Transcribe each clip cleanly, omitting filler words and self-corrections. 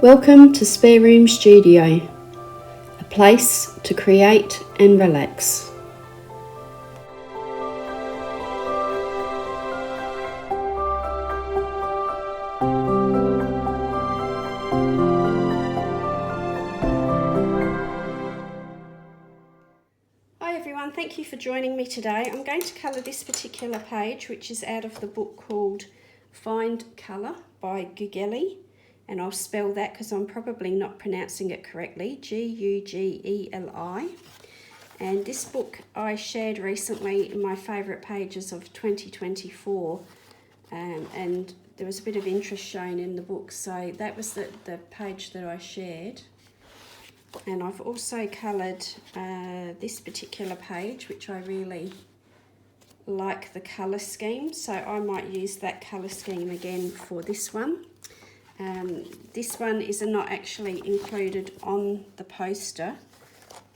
Welcome to Spare Room Studio, a place to create and relax. Hi everyone, thank you for joining me today. I'm going to colour this particular page, which is out of the book called Find Colour by Gugeli. And I'll spell that because I'm probably not pronouncing it correctly, Gugeli. And this book I shared recently in my favourite pages of 2024, and there was a bit of interest shown in the book, so that was the page that I shared. And I've also coloured this particular page, which I really like the colour scheme, so I might use that colour scheme again for this one. This one is not actually included on the poster,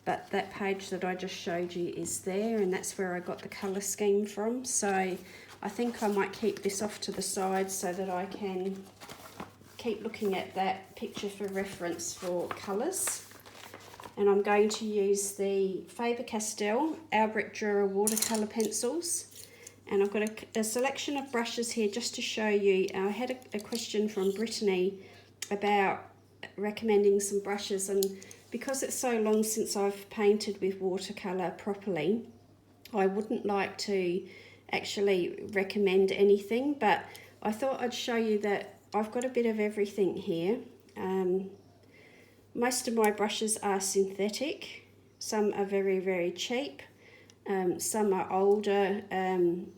but that page that I just showed you is there, and that's where I got the colour scheme from. So I think I might keep this off to the side so that I can keep looking at that picture for reference for colours. And I'm going to use the Faber Castell Albrecht Durer watercolour pencils. And I've got a selection of brushes here just to show you. I had a question from Brittany about recommending some brushes, and because it's so long since I've painted with watercolour properly, I wouldn't like to actually recommend anything, but I thought I'd show you that I've got a bit of everything here. Most of my brushes are synthetic, some are very, very cheap. Some are older, and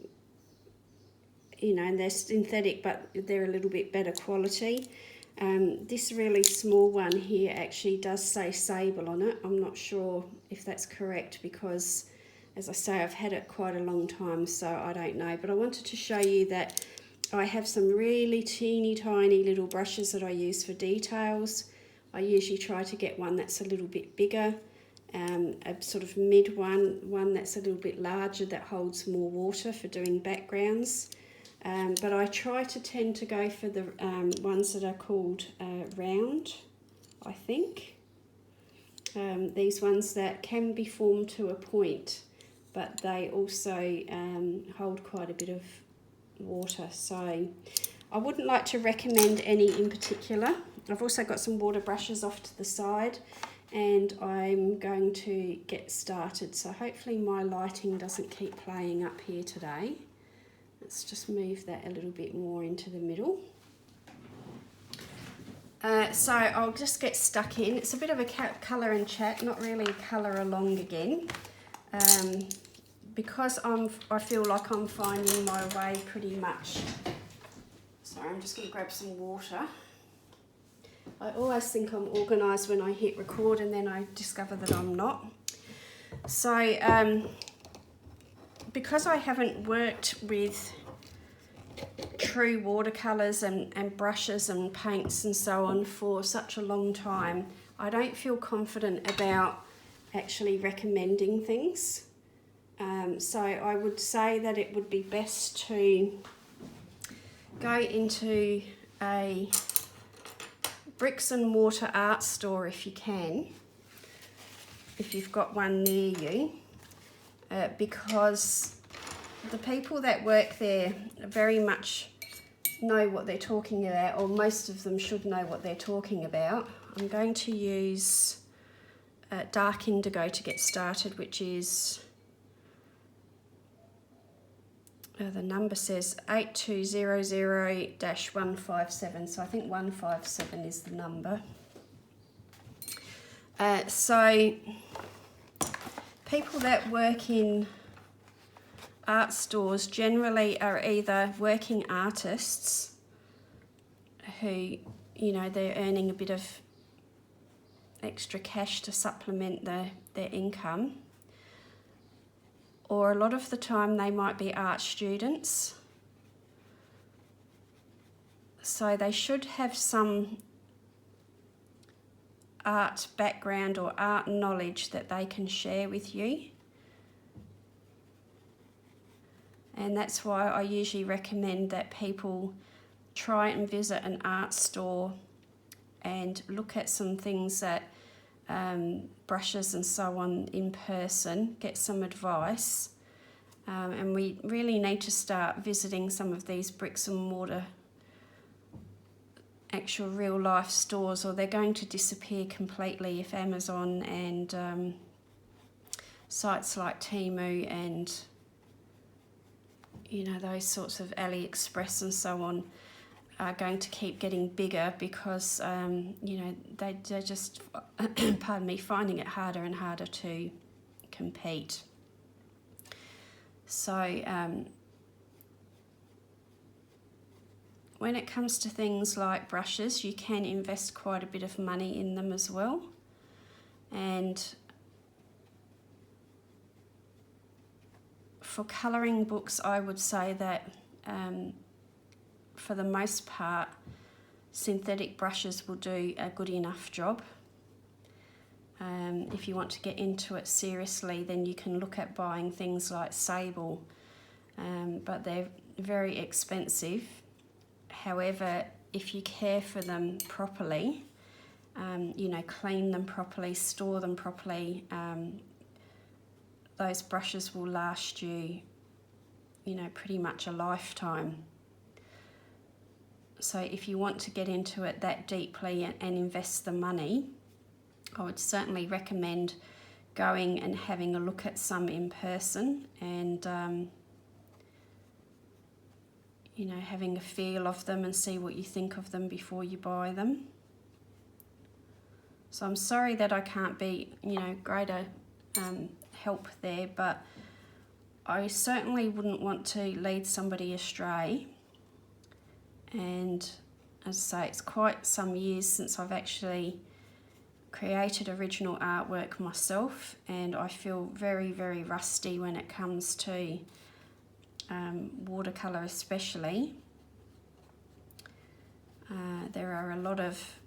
they're synthetic, but they're a little bit better quality. This really small one here actually does say Sable on it. I'm not sure if that's correct because, as I say, I've had it quite a long time, so I don't know. But I wanted to show you that I have some really teeny tiny little brushes that I use for details. I usually try to get one that's a little bit bigger. A sort of mid one that's a little bit larger that holds more water for doing backgrounds. But I try to tend to go for the ones that are called round, I think. These ones that can be formed to a point, but they also hold quite a bit of water. So I wouldn't like to recommend any in particular. I've also got some water brushes off to the side, and I'm going to get started. So hopefully my lighting doesn't keep playing up here today. Let's just move that a little bit more into the middle. So I'll just get stuck in. It's a bit of a colour and chat, not really colour along again, because I feel like I'm finding my way pretty much. Sorry, I'm just going to grab some water. I always think I'm organised when I hit record, and then I discover that I'm not. So because I haven't worked with true watercolours and brushes and paints and so on for such a long time, I don't feel confident about actually recommending things. So I would say that it would be best to go into a bricks and mortar art store if you can, if you've got one near you, because the people that work there very much know what they're talking about, or most of them should know what they're talking about. I'm going to use dark indigo to get started, which is, the number says 8200-157, so I think 157 is the number. So people that work in art stores generally are either working artists who, they're earning a bit of extra cash to supplement their income, or a lot of the time they might be art students. So they should have some art background or art knowledge that they can share with you. And that's why I usually recommend that people try and visit an art store and look at some things that brushes and so on in person, get some advice, and we really need to start visiting some of these bricks and mortar actual real life stores, or they're going to disappear completely if Amazon and sites like Temu and those sorts of AliExpress and so on are going to keep getting bigger, because they're just pardon me, finding it harder and harder to compete. So when it comes to things like brushes, you can invest quite a bit of money in them as well. And for colouring books, I would say that for the most part, synthetic brushes will do a good enough job. If you want to get into it seriously, then you can look at buying things like Sable, but they're very expensive. However, if you care for them properly, clean them properly, store them properly, those brushes will last you, pretty much a lifetime. So if you want to get into it that deeply and invest the money, I would certainly recommend going and having a look at some in person and having a feel of them and see what you think of them before you buy them. So I'm sorry that I can't be, greater help there, but I certainly wouldn't want to lead somebody astray. And as I say, it's quite some years since I've actually created original artwork myself, and I feel very, very rusty when it comes to watercolour especially. There are a lot of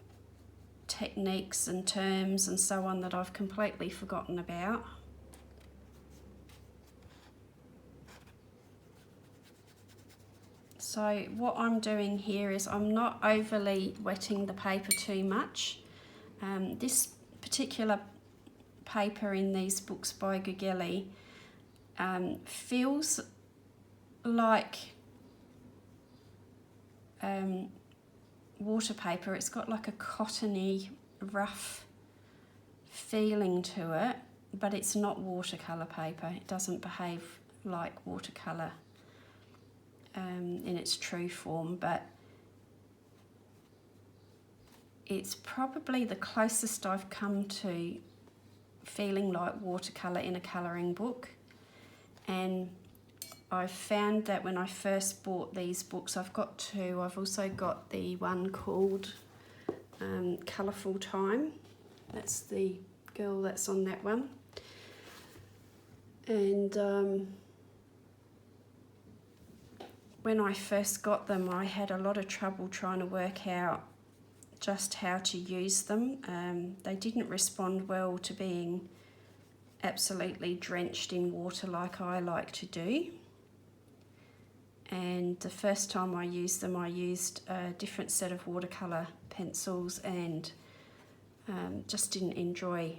techniques and terms and so on that I've completely forgotten about. So what I'm doing here is I'm not overly wetting the paper too much. This particular paper in these books by Gugeli feels like water paper. It's got like a cottony, rough feeling to it, but it's not watercolour paper. It doesn't behave like watercolour in its true form, but it's probably the closest I've come to feeling like watercolour in a colouring book. And I've found that when I first bought these books, I've got two. I've also got the one called Colourful Time. That's the girl that's on that one. And when I first got them, I had a lot of trouble trying to work out just how to use them. They didn't respond well to being absolutely drenched in water like I like to do. And the first time I used them, I used a different set of watercolour pencils and just didn't enjoy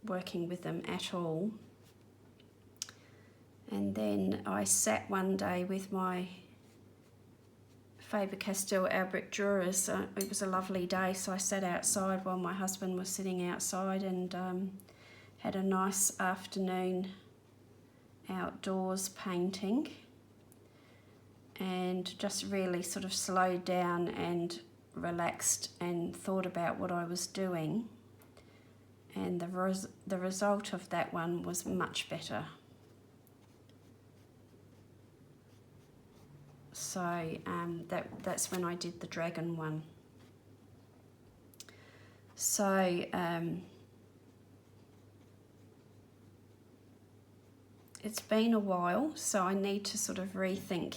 working with them at all. And then I sat one day with my Faber Castell Albrecht Durer. It was a lovely day, so I sat outside while my husband was sitting outside and had a nice afternoon outdoors painting, and just really sort of slowed down and relaxed and thought about what I was doing, and the result of that one was much better. So that's when I did the dragon one. So it's been a while, so I need to sort of rethink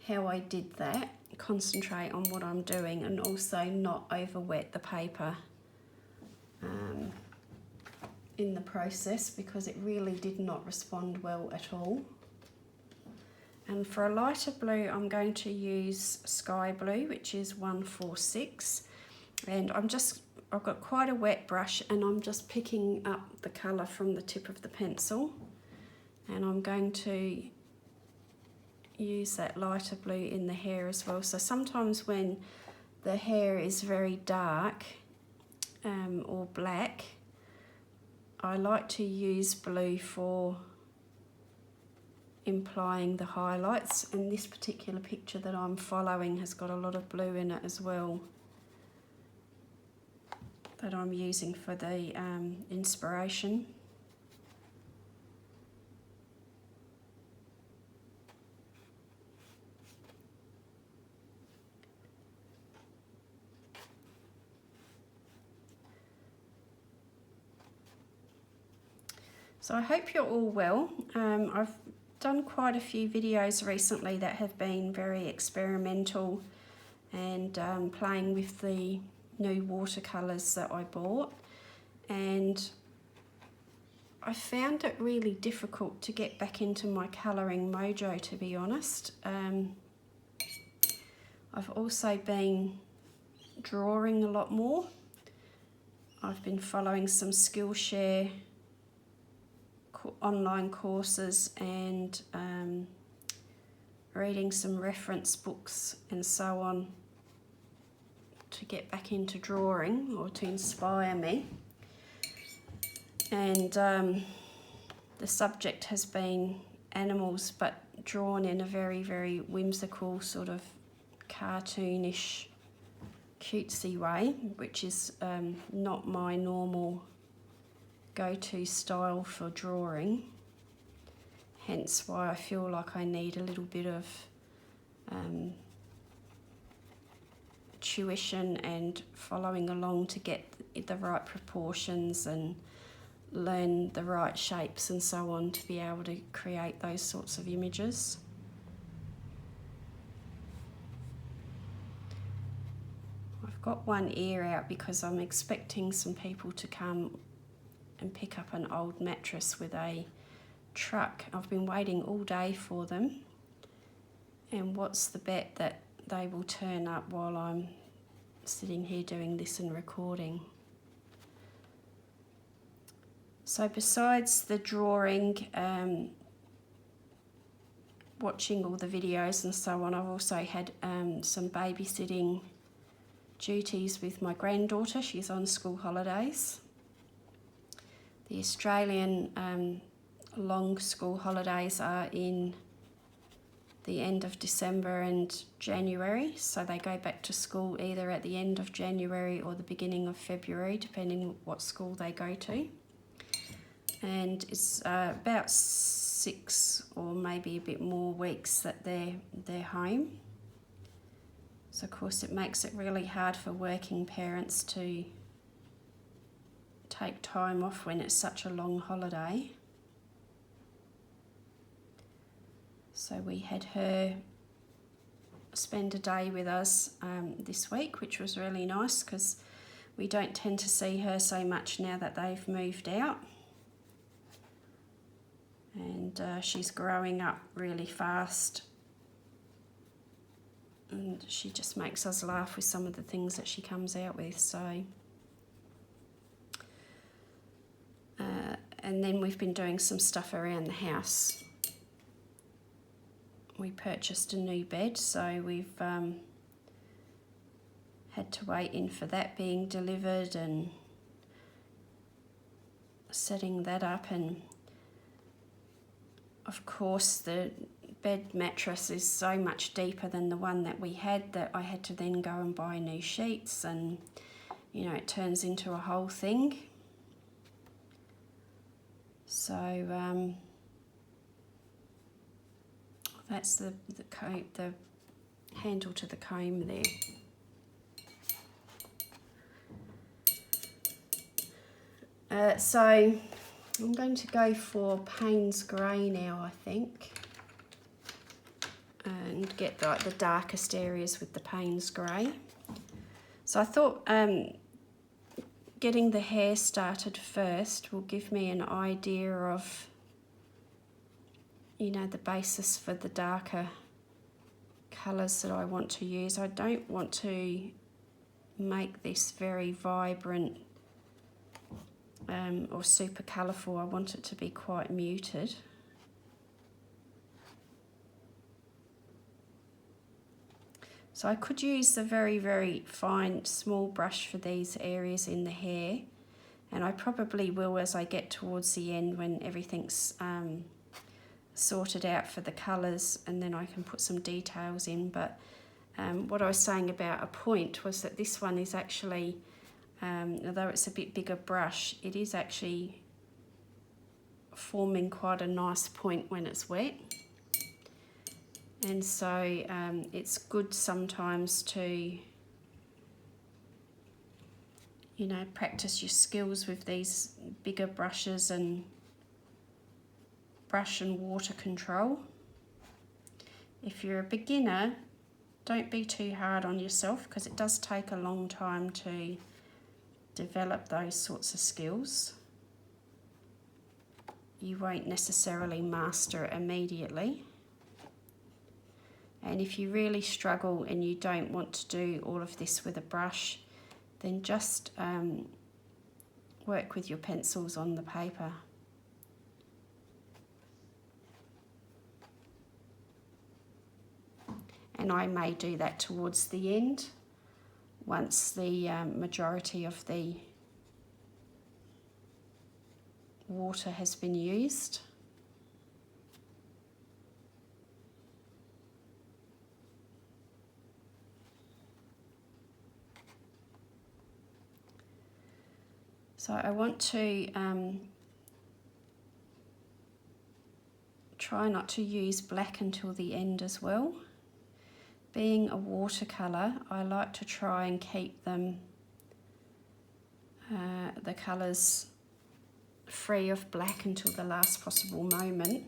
how I did that, concentrate on what I'm doing, and also not over wet the paper in the process, because it really did not respond well at all. And for a lighter blue, I'm going to use Sky Blue, which is 146. And I've got quite a wet brush, and I'm just picking up the colour from the tip of the pencil. And I'm going to use that lighter blue in the hair as well. So sometimes when the hair is very dark or black, I like to use blue for implying the highlights, and this particular picture that I'm following has got a lot of blue in it as well that I'm using for the inspiration. So I hope you're all well. I've done quite a few videos recently that have been very experimental and playing with the new watercolours that I bought, and I found it really difficult to get back into my colouring mojo, to be honest. I've also been drawing a lot more. I've been following some Skillshare online courses and reading some reference books and so on to get back into drawing or to inspire me. And the subject has been animals, but drawn in a very, very whimsical, sort of cartoonish, cutesy way, which is not my normal go-to style for drawing, hence why I feel like I need a little bit of tuition and following along to get the right proportions and learn the right shapes and so on to be able to create those sorts of images. I've got one ear out because I'm expecting some people to come and pick up an old mattress with a truck. I've been waiting all day for them, and what's the bet that they will turn up while I'm sitting here doing this and recording. So besides the drawing, watching all the videos and so on, I've also had some babysitting duties with my granddaughter. She's on school holidays. The Australian long school holidays are in the end of December and January, so they go back to school either at the end of January or the beginning of February, depending what school they go to. And it's about 6 or maybe a bit more weeks that they're home. So of course it makes it really hard for working parents to take time off when it's such a long holiday. So we had her spend a day with us this week, which was really nice because we don't tend to see her so much now that they've moved out. And she's growing up really fast, and she just makes us laugh with some of the things that she comes out with. So and then we've been doing some stuff around the house. We purchased a new bed, so we've had to wait in for that being delivered and setting that up. And of course the bed mattress is so much deeper than the one that we had that I had to then go and buy new sheets, and you know, it turns into a whole thing. So that's the handle to the comb there. So I'm going to go for Payne's Grey now, I think, and get the darkest areas with the Payne's Grey. So I thought getting the hair started first will give me an idea of, you know, the basis for the darker colours that I want to use. I don't want to make this very vibrant or super colourful. I want it to be quite muted. So I could use a very, very fine small brush for these areas in the hair, and I probably will as I get towards the end when everything's sorted out for the colours, and then I can put some details in. But what I was saying about a point was that this one is actually, although it's a bit bigger brush, it is actually forming quite a nice point when it's wet. And so it's good sometimes to, you know, practice your skills with these bigger brushes and brush and water control. If you're a beginner, don't be too hard on yourself, because it does take a long time to develop those sorts of skills. You won't necessarily master it immediately. And if you really struggle and you don't want to do all of this with a brush, then just work with your pencils on the paper. And I may do that towards the end, once the majority of the water has been used. So I want to try not to use black until the end as well. Being a watercolour, I like to try and keep them, the colours free of black until the last possible moment,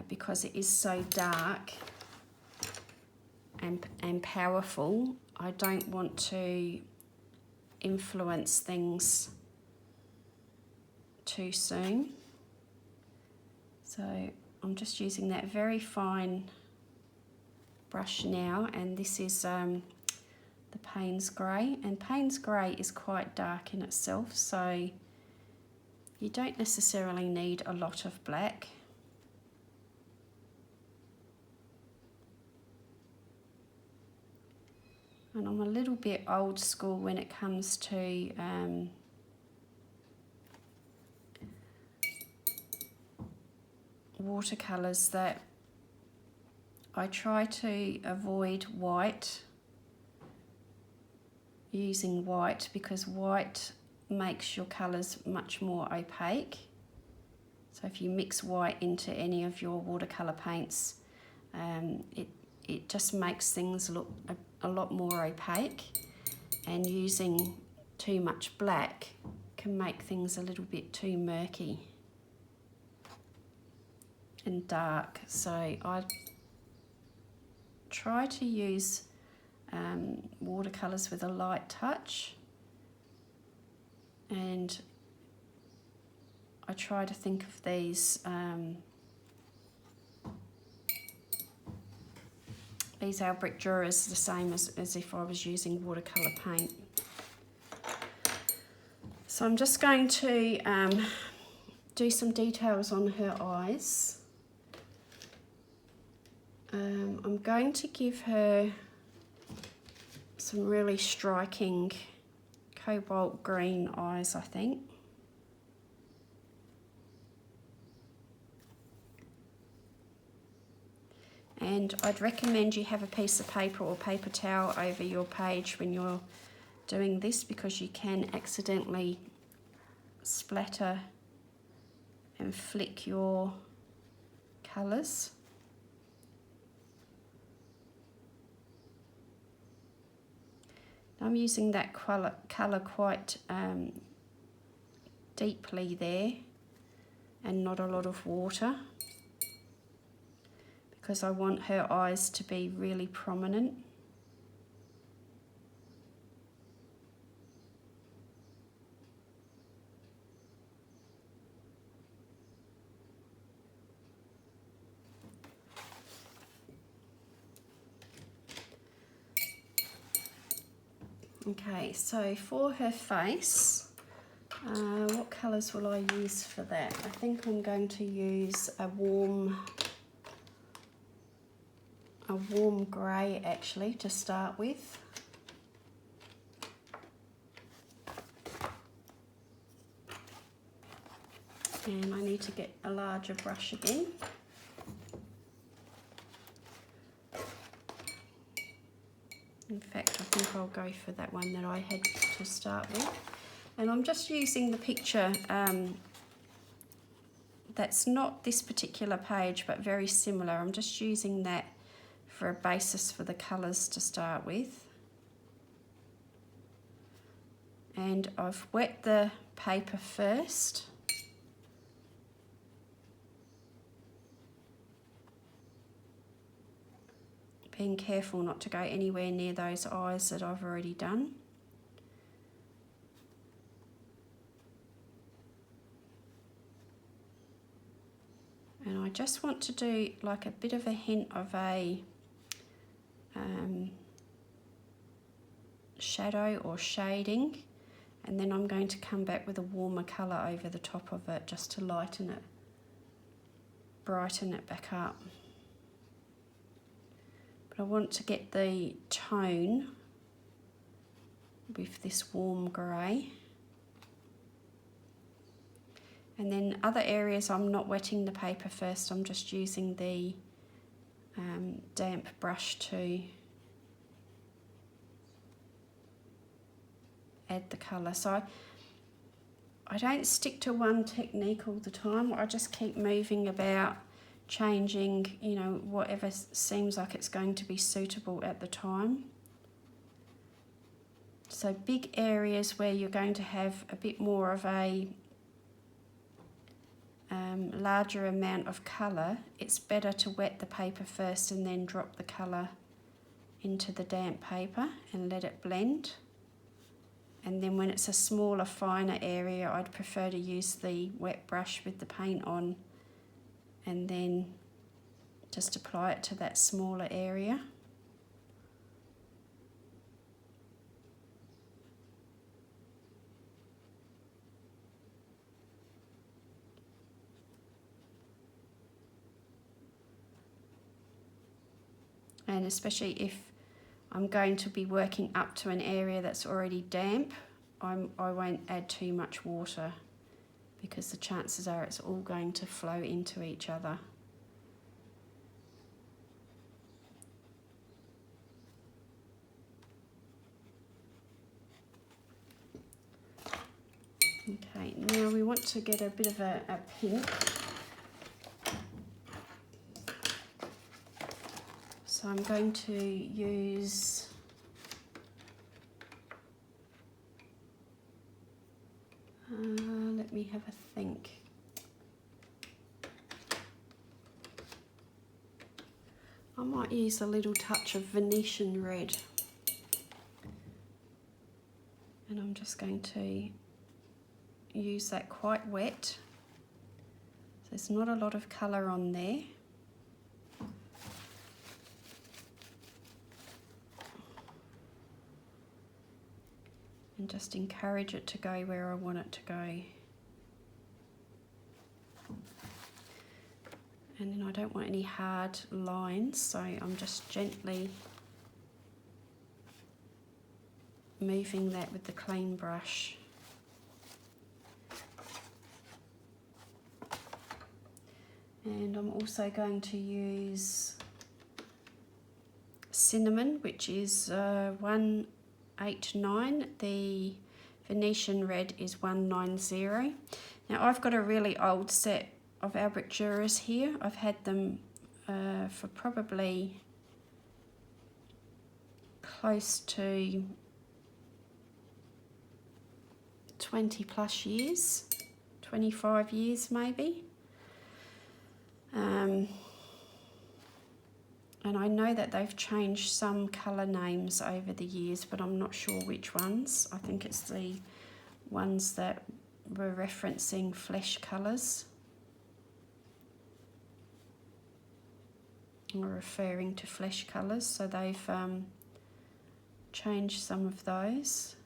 because it is so dark and powerful. I don't want to influence things too soon. So I'm just using that very fine brush now, and this is the Payne's Grey, and Payne's Grey is quite dark in itself, so you don't necessarily need a lot of black. And I'm a little bit old school when it comes to watercolours, that I try to avoid white, using white, because white makes your colours much more opaque. So if you mix white into any of your watercolour paints, it just makes things look a lot more opaque, and using too much black can make things a little bit too murky and dark. So I try to use watercolours with a light touch, and I try to think of these Albrecht Durers the same as if I was using watercolour paint. So I'm just going to do some details on her eyes. I'm going to give her some really striking cobalt green eyes, I think. And I'd recommend you have a piece of paper or paper towel over your page when you're doing this, because you can accidentally splatter and flick your colours. I'm using that colour quite deeply there, and not a lot of water, because I want her eyes to be really prominent. Okay, so for her face, what colours will I use for that? I think I'm going to use a warm grey actually to start with. And I need to get a larger brush again. In fact, I think I'll go for that one that I had to start with. And I'm just using the picture that's not this particular page, but very similar. I'm just using that for a basis for the colours to start with. And I've wet the paper first. Being careful not to go anywhere near those eyes that I've already done. And I just want to do like a bit of a hint of a shadow or shading, and then I'm going to come back with a warmer colour over the top of it just to lighten it, brighten it back up. But I want to get the tone with this warm grey. And then other areas I'm not wetting the paper first, I'm just using the damp brush to add the colour. So I don't stick to one technique all the time, I just keep moving about, changing, you know, whatever seems like it's going to be suitable at the time. So big areas where you're going to have a bit more of a larger amount of colour, it's better to wet the paper first and then drop the colour into the damp paper and let it blend. And then when it's a smaller, finer area, I'd prefer to use the wet brush with the paint on and then just apply it to that smaller area. And especially if I'm going to be working up to an area that's already damp, I won't add too much water because the chances are it's all going to flow into each other. Okay, now we want to get a bit of a pink. So I'm going to use let me have a think. I might use a little touch of Venetian red. And I'm just going to use that quite wet. So there's not a lot of colour on there. And just encourage it to go where I want it to go. And then I don't want any hard lines, so I'm just gently moving that with the clean brush. And I'm also going to use cinnamon, which is 189. The Venetian red is 190. Now I've got a really old set of Albrecht Durers here. I've had them for probably close to 20 plus years, 25 years maybe. And I know that they've changed some colour names over the years, but I'm not sure which ones. I think it's the ones that were referencing flesh colours, or referring to flesh colours. So they've change some of those.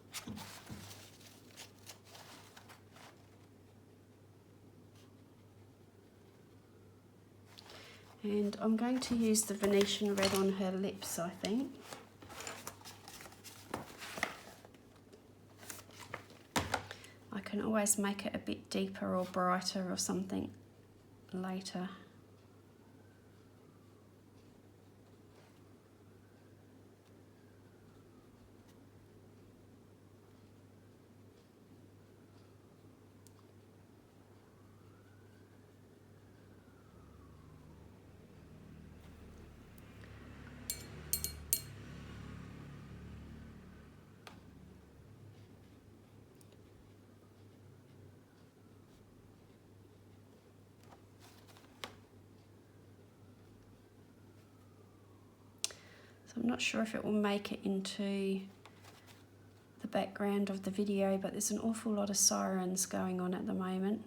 And I'm going to use the Venetian red on her lips, I think. I can always make it a bit deeper or brighter or something later. So I'm not sure if it will make it into the background of the video, but there's an awful lot of sirens going on at the moment.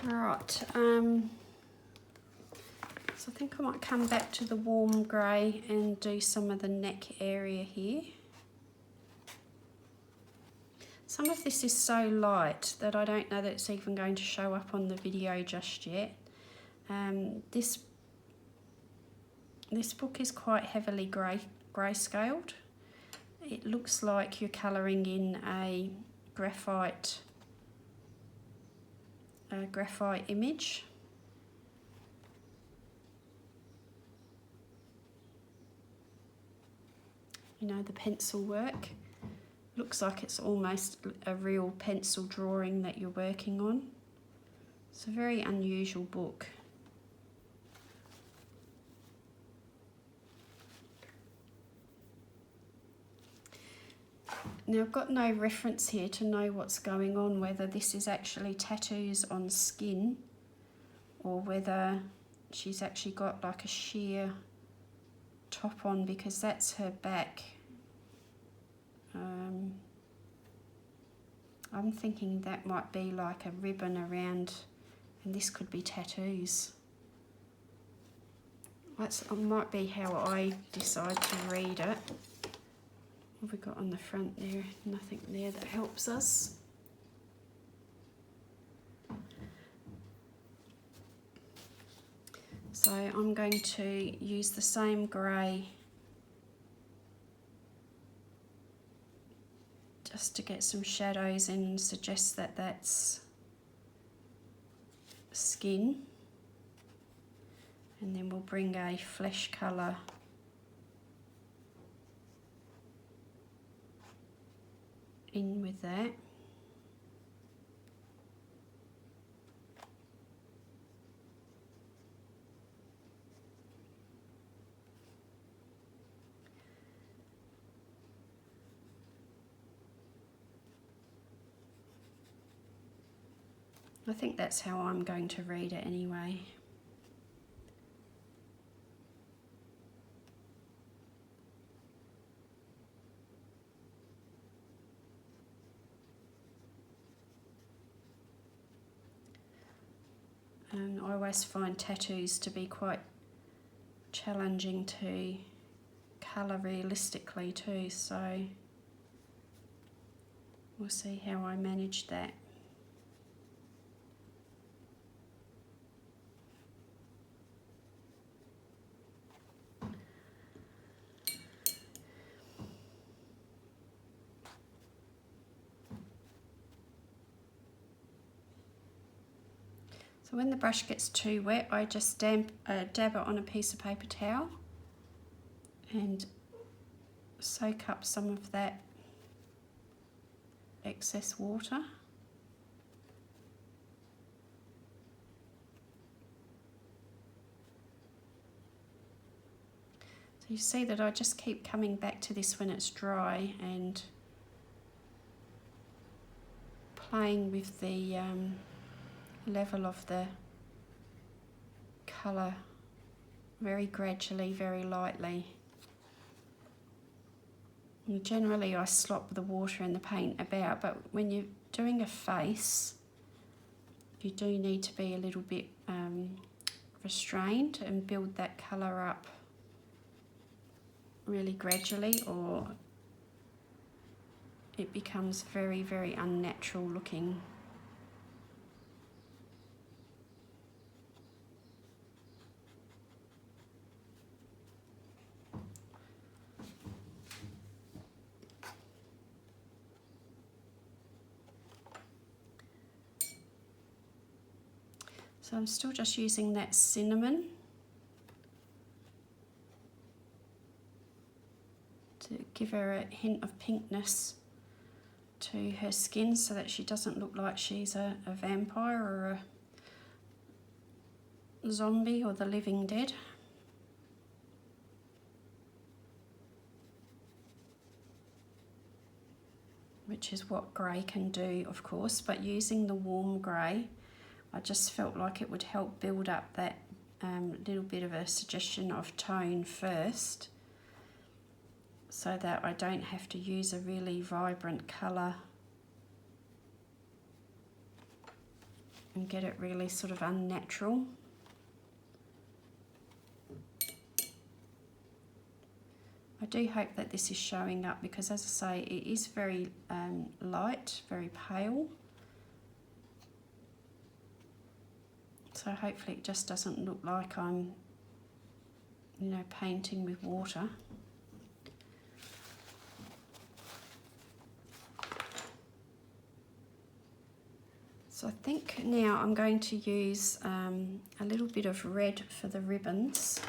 Right, so I think I might come back to the warm grey and do some of the neck area here. Some of this is so light that I don't know that it's even going to show up on the video just yet. This book is quite heavily grayscaled. It looks like you're colouring in a graphite image. You know, the pencil work. Looks like it's almost a real pencil drawing that you're working on. It's a very unusual book. Now I've got no reference here to know what's going on, whether this is actually tattoos on skin or whether she's actually got like a sheer top on, because that's her back. I'm thinking that might be like a ribbon around, and this could be tattoos. That might be how I decide to read it. What have we got on the front there? Nothing there that helps us. So I'm going to use the same grey just to get some shadows in and suggest that that's skin. And then we'll bring a flesh colour in with that. I think that's how I'm going to read it anyway. And I always find tattoos to be quite challenging to colour realistically too, so we'll see how I manage that. So when the brush gets too wet, I just dab it on a piece of paper towel and soak up some of that excess water. So you see that I just keep coming back to this when it's dry and playing with the level of the colour very gradually, very lightly. And generally I slop the water and the paint about, but when you're doing a face, you do need to be a little bit restrained and build that colour up really gradually, or it becomes very, very unnatural looking. So I'm still just using that cinnamon to give her a hint of pinkness to her skin so that she doesn't look like she's a vampire or a zombie or the living dead. Which is what grey can do, of course, but using the warm grey, I just felt like it would help build up that little bit of a suggestion of tone first, so that I don't have to use a really vibrant colour and get it really sort of unnatural. I do hope that this is showing up, because as I say, it is very light, very pale. So hopefully it just doesn't look like I'm, you know, painting with water. So I think now I'm going to use a little bit of red for the ribbons.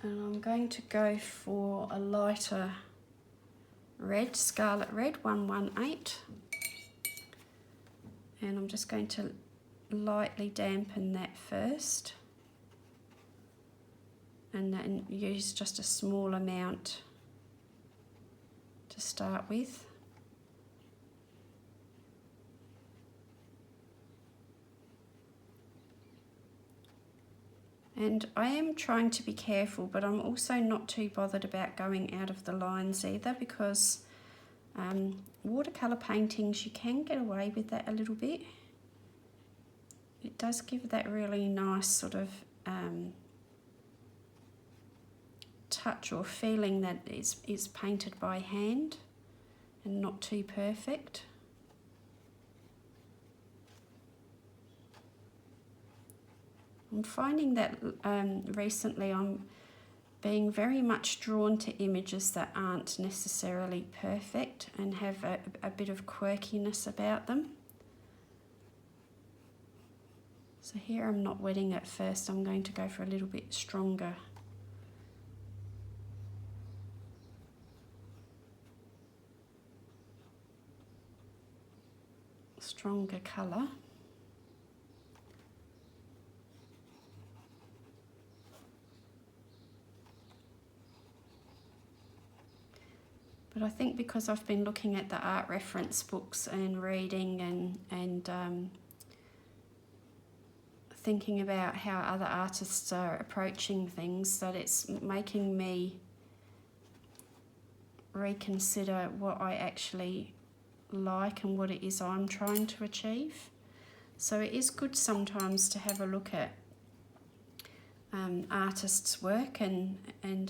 And I'm going to go for a lighter red, Scarlet Red 118. And I'm just going to lightly dampen that first. And then use just a small amount to start with. And I am trying to be careful, but I'm also not too bothered about going out of the lines either, because watercolour paintings, you can get away with that a little bit. It does give that really nice sort of touch or feeling that it's painted by hand and not too perfect. I'm finding that recently I'm being very much drawn to images that aren't necessarily perfect and have a bit of quirkiness about them. So here I'm not wetting it first, I'm going to go for a little bit stronger colour. But I think because I've been looking at the art reference books and reading and thinking about how other artists are approaching things, that it's making me reconsider what I actually like and what it is I'm trying to achieve. So it is good sometimes to have a look at artists' work and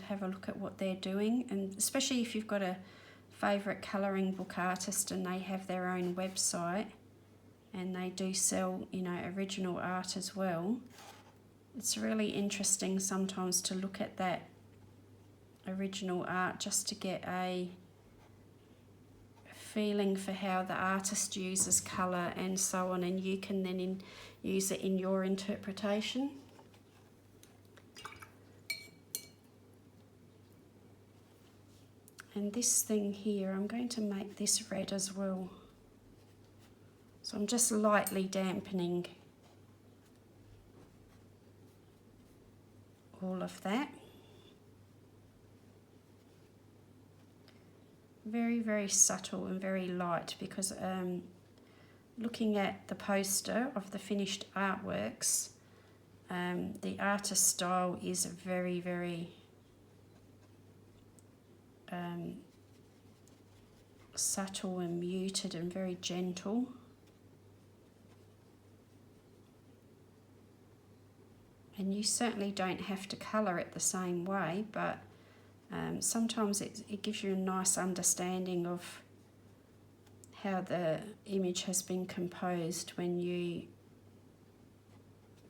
have a look at what they're doing, and especially if you've got a favourite colouring book artist and they have their own website and they do sell, you know, original art as well. It's really interesting sometimes to look at that original art just to get a feeling for how the artist uses colour and so on, and you can then use it in your interpretation. And this thing here, I'm going to make this red as well. So I'm just lightly dampening all of that. Very, very subtle and very light, because looking at the poster of the finished artworks, the artist's style is very, very subtle and muted and very gentle. And you certainly don't have to colour it the same way, but sometimes it gives you a nice understanding of how the image has been composed when you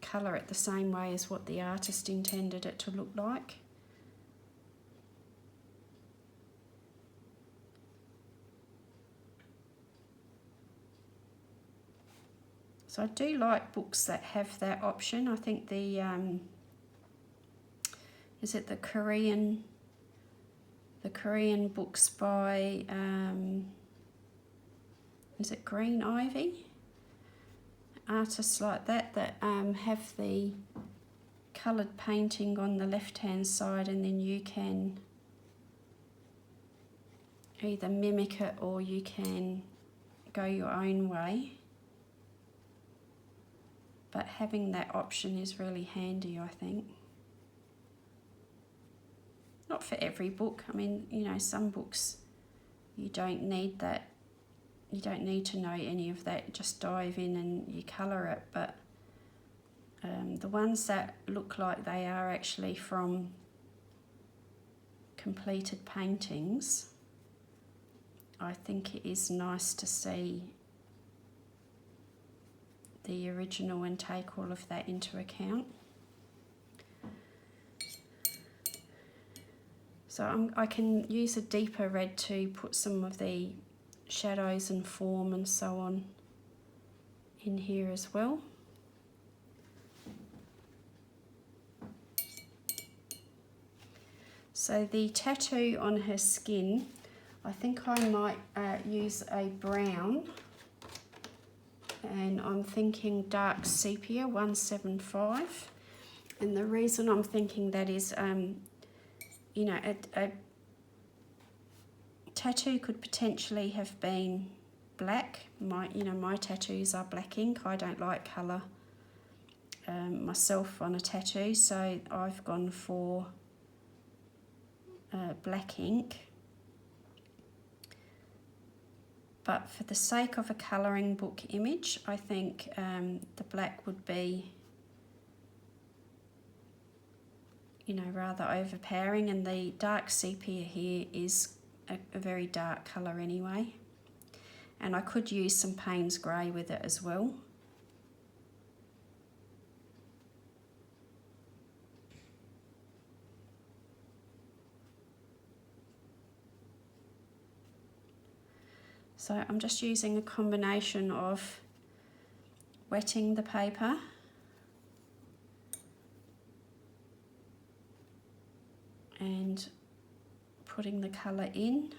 colour it the same way as what the artist intended it to look like. So I do like books that have that option. I think the is it the Korean books by is it Green Ivy? Artists like that have the coloured painting on the left hand side, and then you can either mimic it or you can go your own way. But having that option is really handy, I think. Not for every book. I mean, you know, some books you don't need that. You don't need to know any of that. You just dive in and you colour it. But the ones that look like they are actually from completed paintings, I think it is nice to see the original and take all of that into account. So I can use a deeper red to put some of the shadows and form and so on in here as well. So the tattoo on her skin, I think I might use a brown, and I'm thinking dark sepia 175. And the reason I'm thinking that is, you know, a tattoo could potentially have been black. My tattoos are black ink. I don't like colour myself on a tattoo, so I've gone for black ink. But for the sake of a colouring book image, I think the black would be, you know, rather overpowering, and the dark sepia here is a very dark colour anyway. And I could use some Payne's grey with it as well. So I'm just using a combination of wetting the paper and putting the colour in,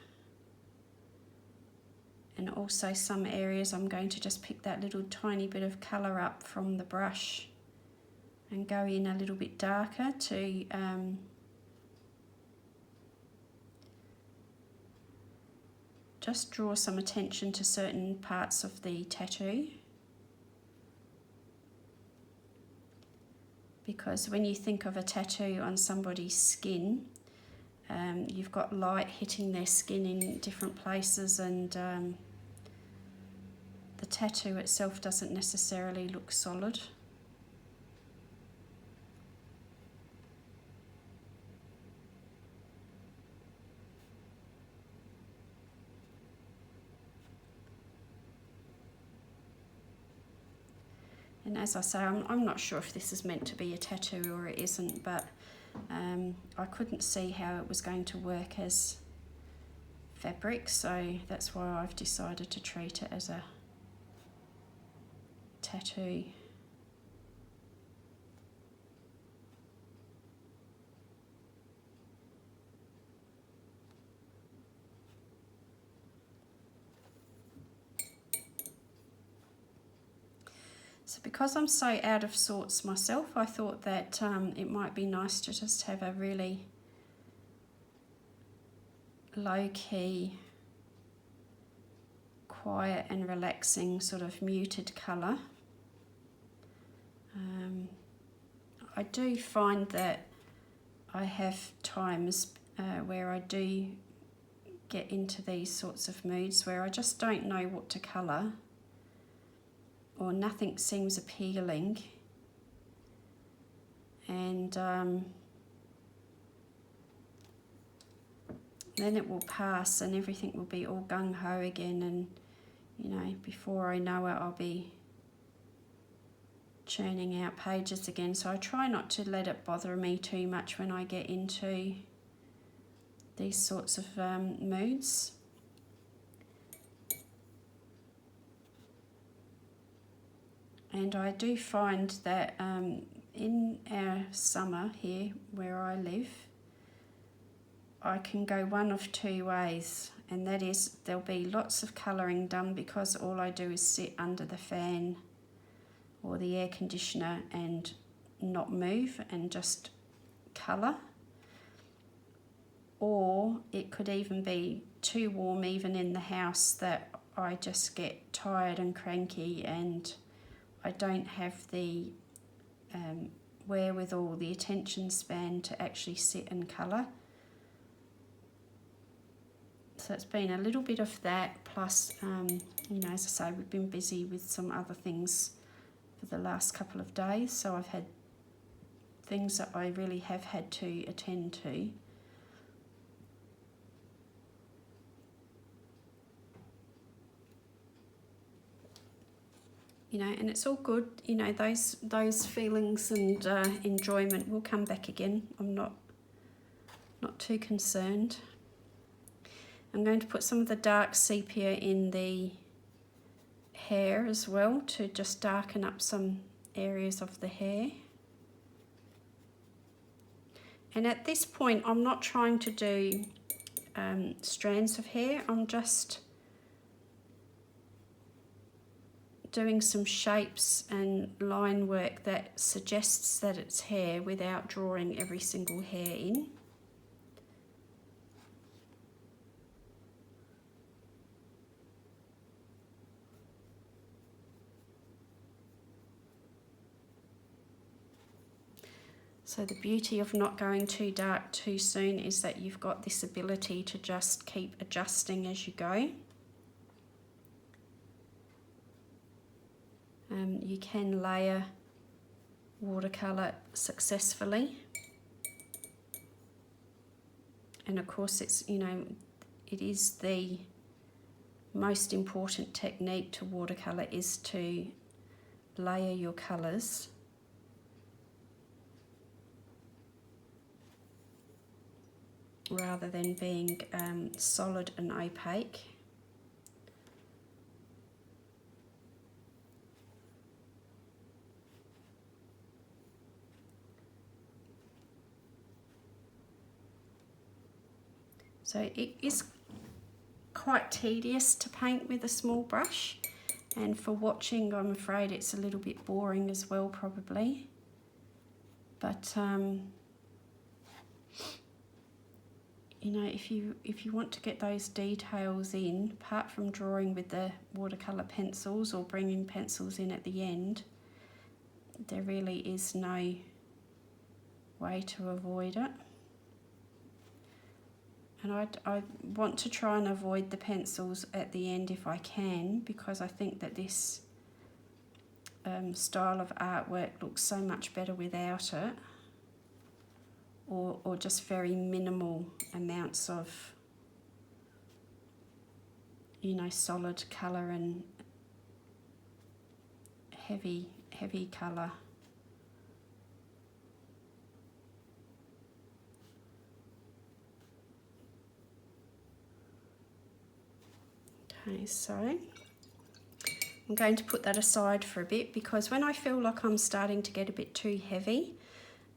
and also some areas I'm going to just pick that little tiny bit of colour up from the brush and go in a little bit darker to just draw some attention to certain parts of the tattoo. Because when you think of a tattoo on somebody's skin, you've got light hitting their skin in different places, and the tattoo itself doesn't necessarily look solid. And as I say, I'm not sure if this is meant to be a tattoo or it isn't, but I couldn't see how it was going to work as fabric, so that's why I've decided to treat it as a tattoo. So because I'm so out of sorts myself, I thought that it might be nice to just have a really low-key, quiet and relaxing sort of muted colour. I do find that I have times where I do get into these sorts of moods where I just don't know what to colour, or nothing seems appealing, and then it will pass and everything will be all gung-ho again, and you know, before I know it I'll be churning out pages again. So I try not to let it bother me too much when I get into these sorts of moods. And I do find that in our summer here where I live, I can go one of two ways, and that is there'll be lots of colouring done because all I do is sit under the fan or the air conditioner and not move and just colour. Or it could even be too warm even in the house that I just get tired and cranky and I don't have the wherewithal, the attention span to actually sit and colour. So it's been a little bit of that, plus, you know, as I say, we've been busy with some other things for the last couple of days, so I've had things that I really have had to attend to. You know, and it's all good, you know, those feelings and enjoyment will come back again. I'm not too concerned. I'm going to put some of the dark sepia in the hair as well to just darken up some areas of the hair. And at this point, I'm not trying to do strands of hair. I'm just doing some shapes and line work that suggests that it's hair without drawing every single hair in. So the beauty of not going too dark too soon is that you've got this ability to just keep adjusting as you go. You can layer watercolour successfully. And of course it's, you know, it is the most important technique to watercolour is to layer your colours. Rather than being solid and opaque. So it is quite tedious to paint with a small brush, and for watching I'm afraid it's a little bit boring as well probably. But you know, if you want to get those details in, apart from drawing with the watercolour pencils or bringing pencils in at the end, there really is no way to avoid it. And I want to try and avoid the pencils at the end if I can, because I think that this style of artwork looks so much better without it. Or just very minimal amounts of, you know, solid colour and heavy colour. Okay, so I'm going to put that aside for a bit, because when I feel like I'm starting to get a bit too heavy,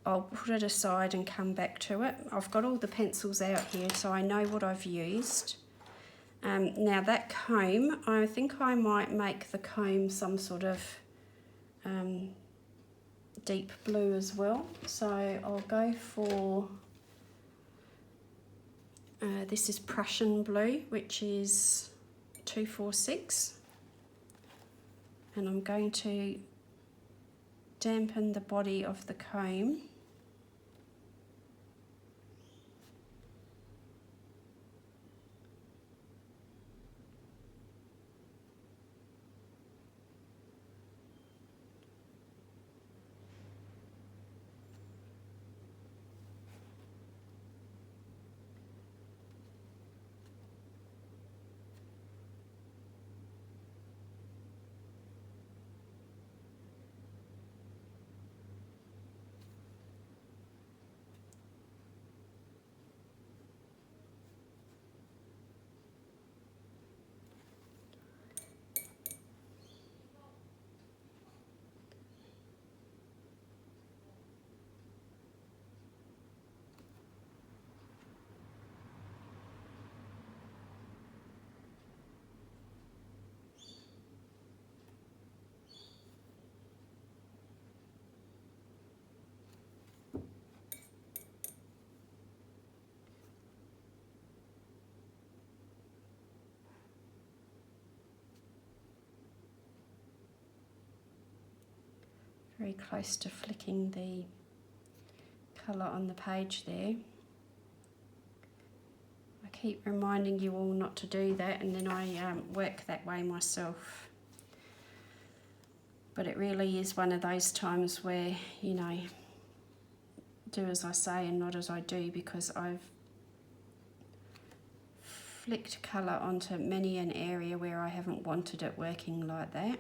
I'll put it aside and come back to it. I've got all the pencils out here, so I know what I've used. Now that comb, I think I might make the comb some sort of deep blue as well. So I'll go for, this is Prussian blue, which is 246. And I'm going to dampen the body of the comb. very close to flicking the colour on the page there. I keep reminding you all not to do that, and then I work that way myself. But it really is one of those times where, you know, do as I say and not as I do, because I've flicked colour onto many an area where I haven't wanted it working like that.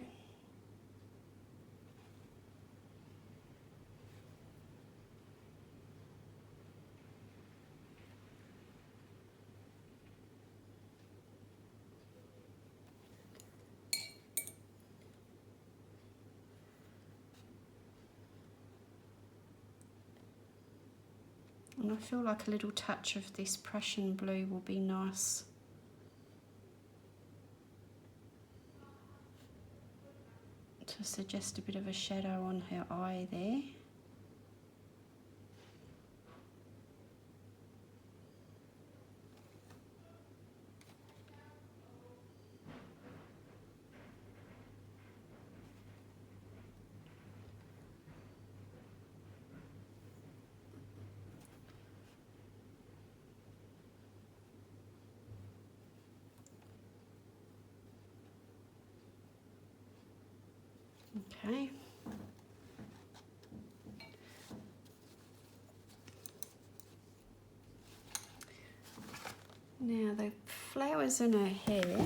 And I feel like a little touch of this Prussian blue will be nice. To suggest a bit of a shadow on her eye there. Okay. Now the flowers in her hair,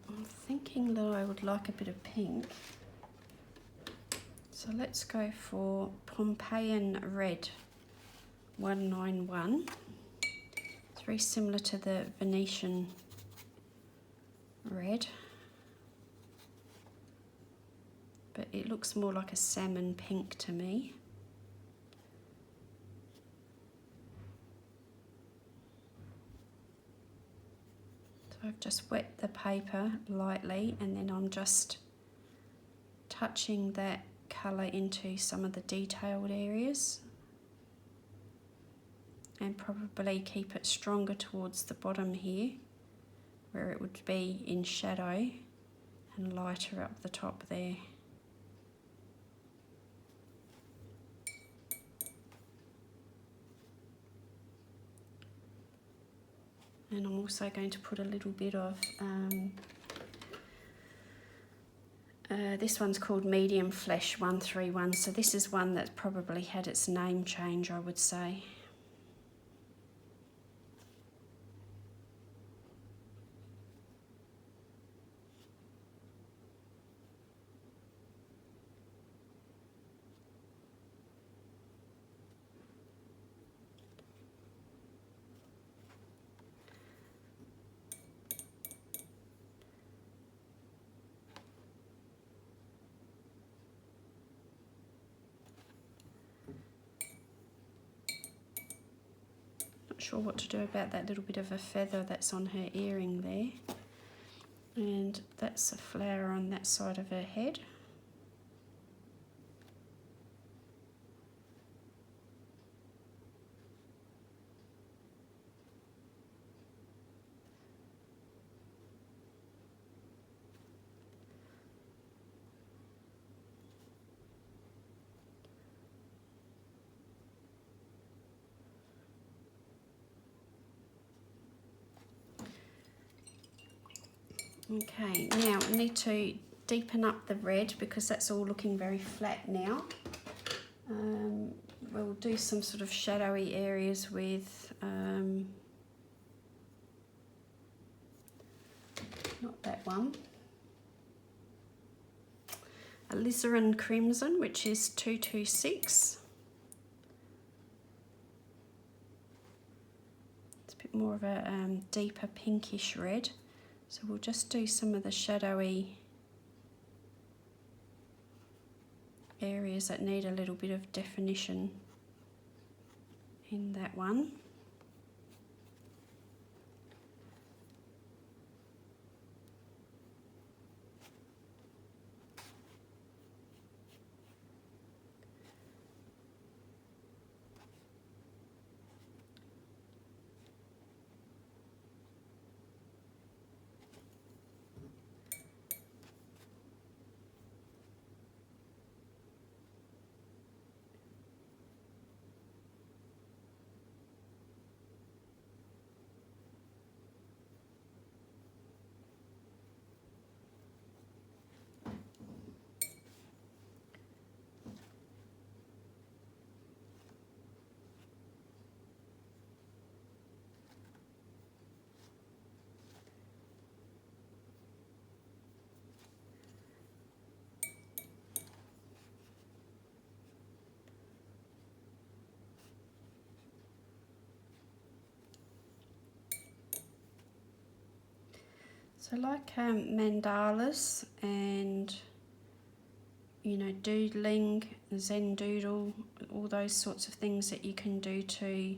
I'm thinking that I would like a bit of pink. So let's go for Pompeian Red 191. It's very similar to the Venetian red, but it looks more like a salmon pink to me. So I've just wet the paper lightly, and then I'm just touching that colour into some of the detailed areas, and probably keep it stronger towards the bottom here where it would be in shadow, and lighter up the top there. And I'm also going to put a little bit of this one's called Medium Flesh 131, so this is one that's probably had its name change, I would say. Sure what to do about that little bit of a feather that's on her earring there, and that's a flower on that side of her head. Okay, now I need to deepen up the red because that's all looking very flat now. We'll do some sort of shadowy areas with, not that one, alizarin crimson, which is 226. It's a bit more of a deeper pinkish red. So we'll just do some of the shadowy areas that need a little bit of definition in that one. So like mandalas and, you know, doodling, Zen doodle, all those sorts of things that you can do to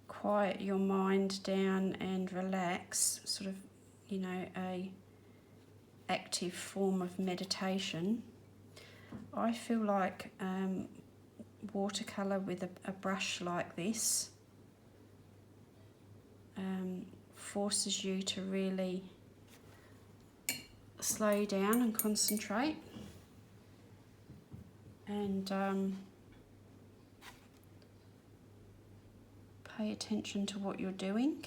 quiet your mind down and relax, sort of, you know, a active form of meditation. I feel like watercolour with a brush like this forces you to really slow down and concentrate, and pay attention to what you're doing.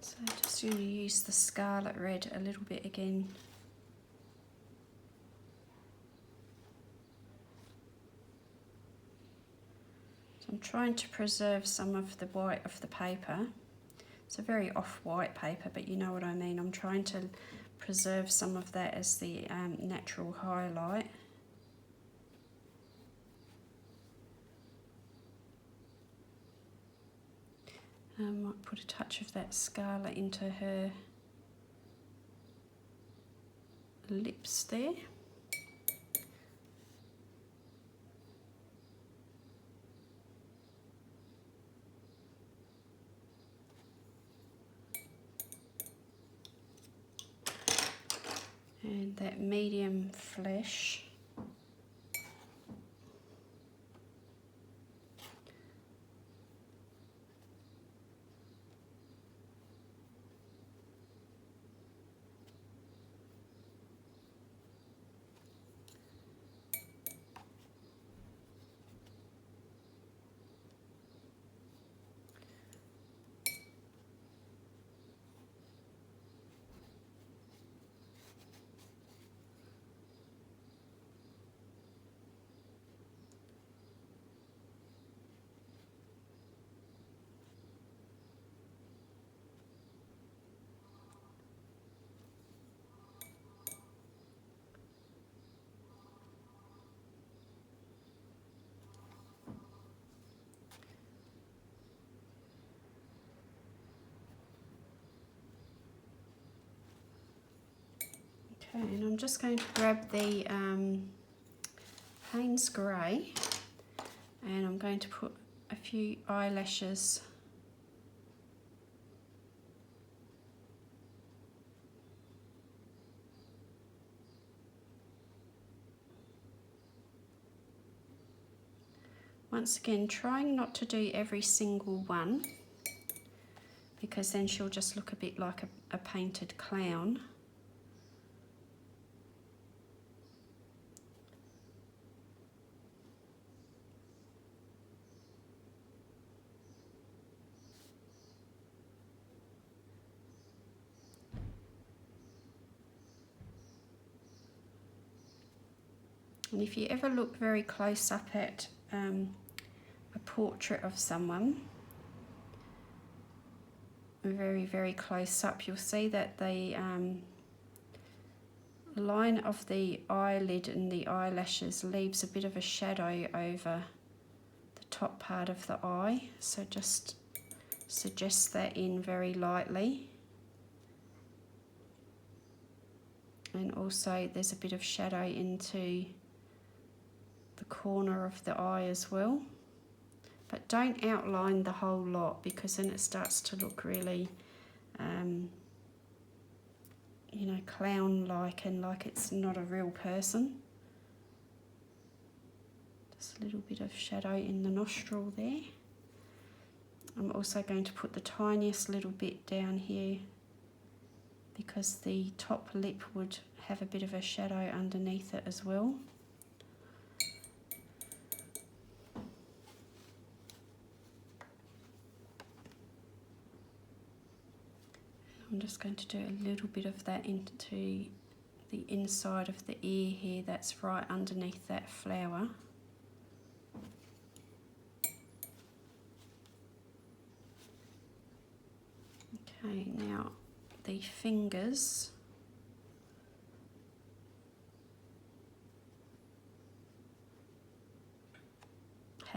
So just going to use the scarlet red a little bit again. So I'm trying to preserve some of the white of the paper. It's a very off-white paper, but you know what I mean. I'm trying to preserve some of that as the natural highlight. I might put a touch of that scarlet into her lips there. And that medium flesh. Okay, and I'm just going to grab the Payne's Grey, and I'm going to put a few eyelashes once again, trying not to do every single one, because then she'll just look a bit like a painted clown. And if you ever look very close up at a portrait of someone, very, very close up, you'll see that the line of the eyelid and the eyelashes leaves a bit of a shadow over the top part of the eye. So just suggest that in very lightly. And also there's a bit of shadow into the corner of the eye as well. But don't outline the whole lot, because then it starts to look really, you know, clown-like and like it's not a real person. Just a little bit of shadow in the nostril there. I'm also going to put the tiniest little bit down here, because the top lip would have a bit of a shadow underneath it as well. I'm just going to do a little bit of that into the inside of the ear here, that's right underneath that flower. Okay, now the fingers,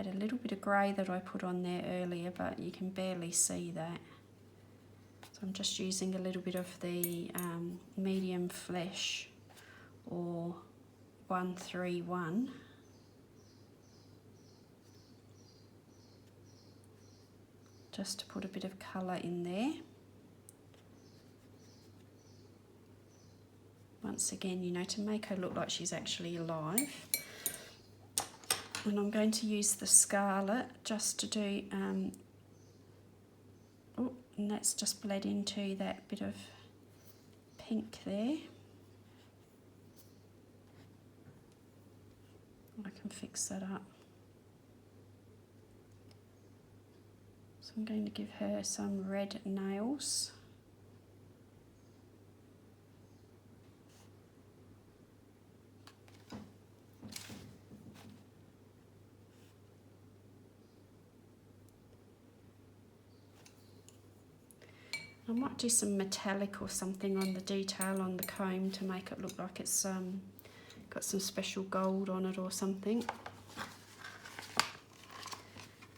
had a little bit of grey that I put on there earlier, but you can barely see that. So I'm just using a little bit of the medium flesh, or 131. Just to put a bit of colour in there. Once again, you know, to make her look like she's actually alive. And I'm going to use the scarlet just to do, oh, and that's just bled into that bit of pink there. I can fix that up. So I'm going to give her some red nails. I might do some metallic or something on the detail on the comb to make it look like it's got some special gold on it or something.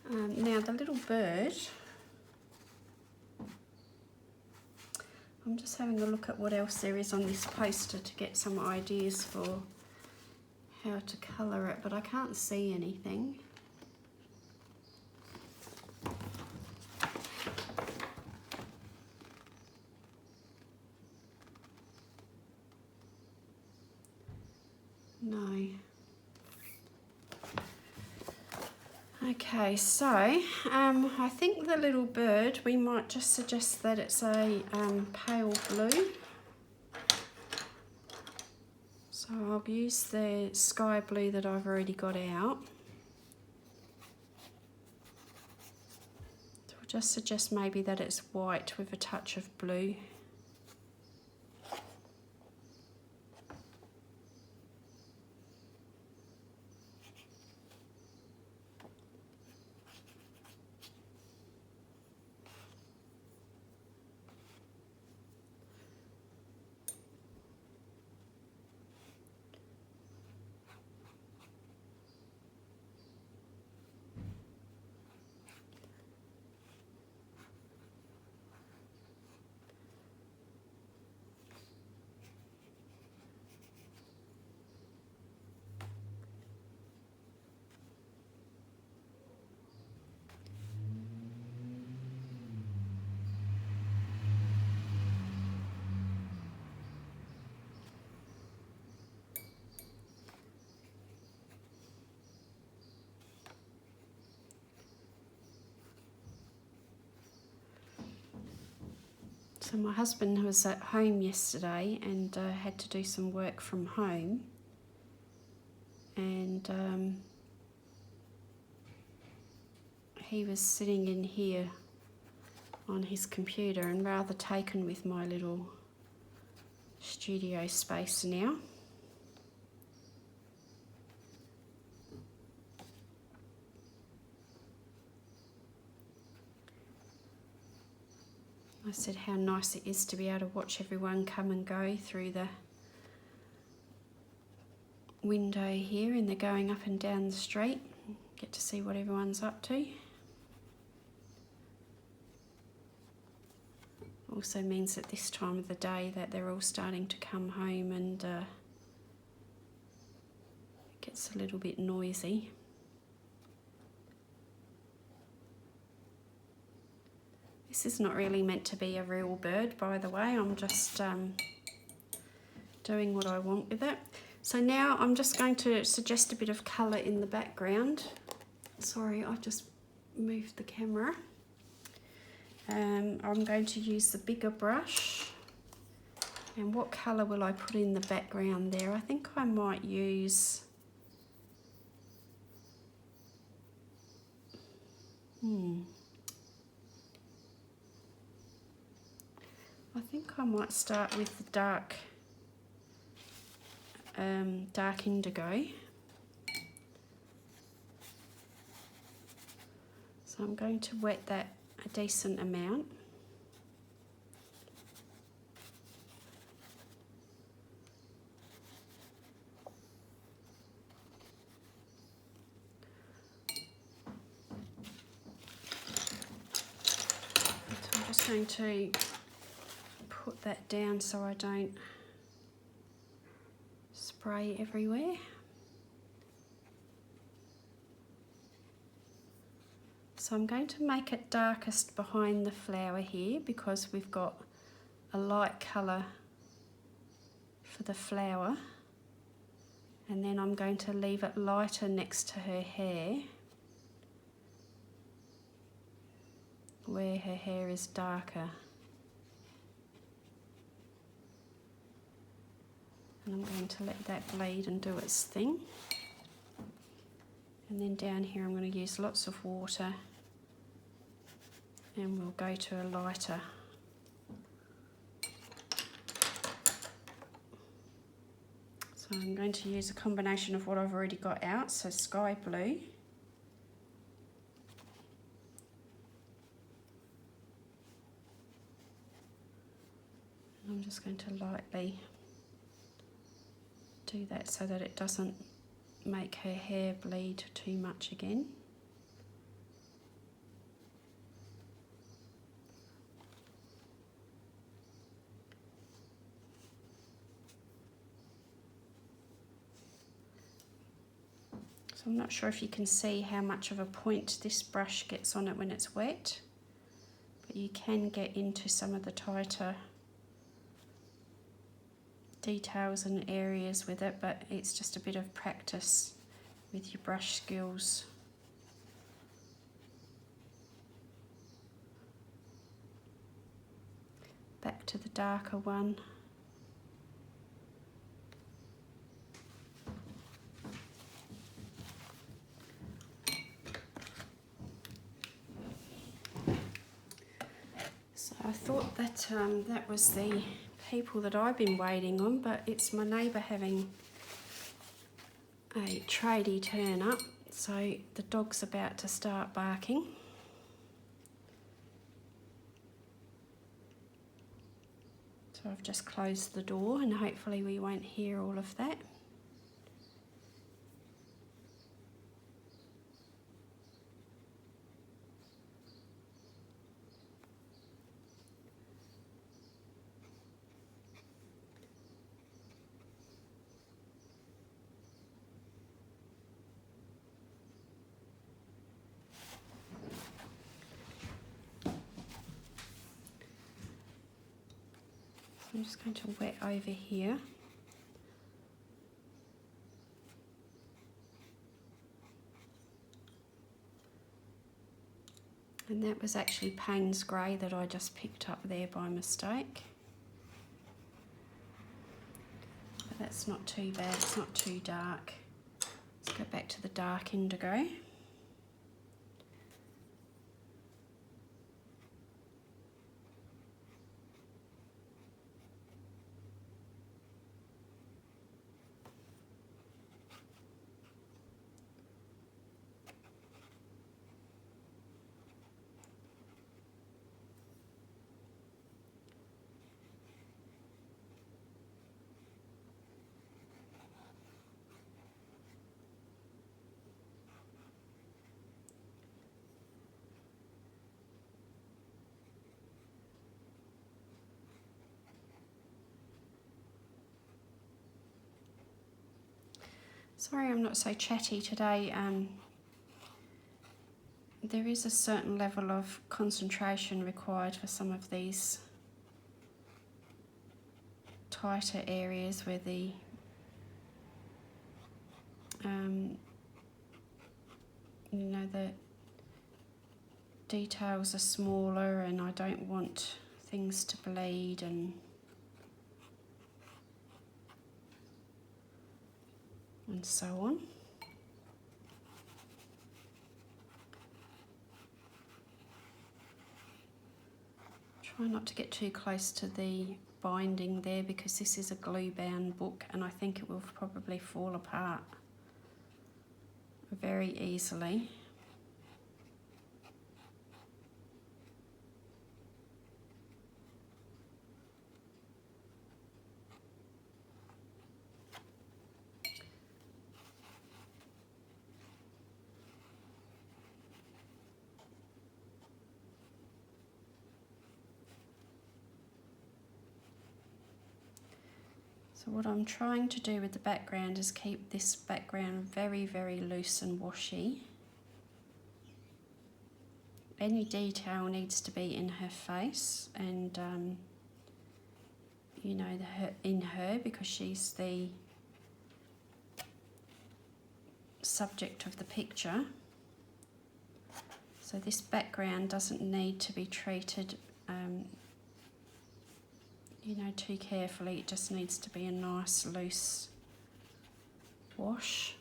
Now the little bird, I'm just having a look at what else there is on this poster to get some ideas for how to colour it, but I can't see anything. No. Okay, so I think the little bird, we might just suggest that it's a pale blue. So I'll use the sky blue that I've already got out. So I'll just suggest maybe that it's white with a touch of blue. So my husband was at home yesterday and had to do some work from home, and he was sitting in here on his computer and rather taken with my little studio space now. I said how nice it is to be able to watch everyone come and go through the window here, and they're going up and down the street. Get to see what everyone's up to. Also means at this time of the day that they're all starting to come home, and it gets a little bit noisy. This is not really meant to be a real bird, by the way. I'm just doing what I want with it. So now I'm just going to suggest a bit of colour in the background. Sorry, I just moved the camera. I'm going to use the bigger brush. And what colour will I put in the background there? I think I might use... I think I might start with the dark indigo. So I'm going to wet that a decent amount. going to put that down so I don't spray everywhere. So I'm going to make it darkest behind the flower here because we've got a light colour for the flower, and then I'm going to leave it lighter next to her hair where her hair is darker. And I'm going to let that bleed and do its thing. And then down here I'm going to use lots of water, and we'll go to a lighter. So I'm going to use a combination of what I've already got out, so sky blue, and I'm just going to lightly do that so that it doesn't make her hair bleed too much again. So I'm not sure if you can see how much of a point this brush gets on it when it's wet, but you can get into some of the tighter details and areas with it, but it's just a bit of practice with your brush skills. Back to the darker one. So I thought that that was the people that I've been waiting on, but it's my neighbour having a tradie turn up, so the dog's about to start barking. So I've just closed the door and hopefully we won't hear all of that. I'm just going to wet over here. And that was actually Payne's Grey that I just picked up there by mistake. But that's not too bad, it's not too dark. Let's go back to the dark indigo. Sorry I'm not so chatty today. There is a certain level of concentration required for some of these tighter areas where the the details are smaller and I don't want things to bleed and so on. Try not to get too close to the binding there because this is a glue bound book and I think it will probably fall apart very easily. So what I'm trying to do with the background is keep this background very, very loose and washy. Any detail needs to be in her face and, you know, in her, because she's the subject of the picture. So this background doesn't need to be treated you know, too carefully. It just needs to be a nice loose wash.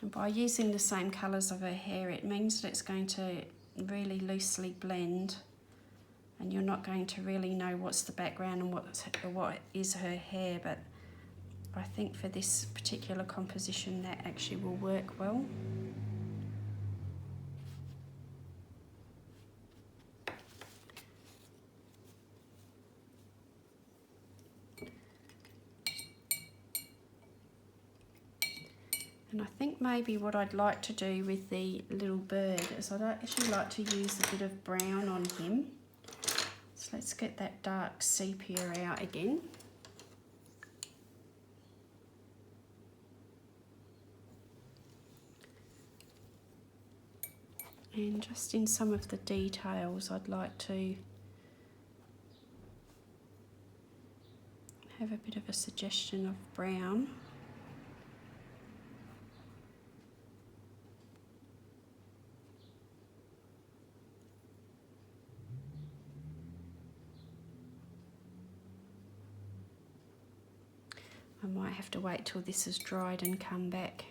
And by using the same colours of her hair, it means that it's going to really loosely blend, and you're not going to really know what's the background and what is her hair, but I think for this particular composition that actually will work well. And I think maybe what I'd like to do with the little bird is I'd actually like to use a bit of brown on him. So let's get that dark sepia out again. And just in some of the details, I'd like to have a bit of a suggestion of brown. I might have to wait till this is dried and come back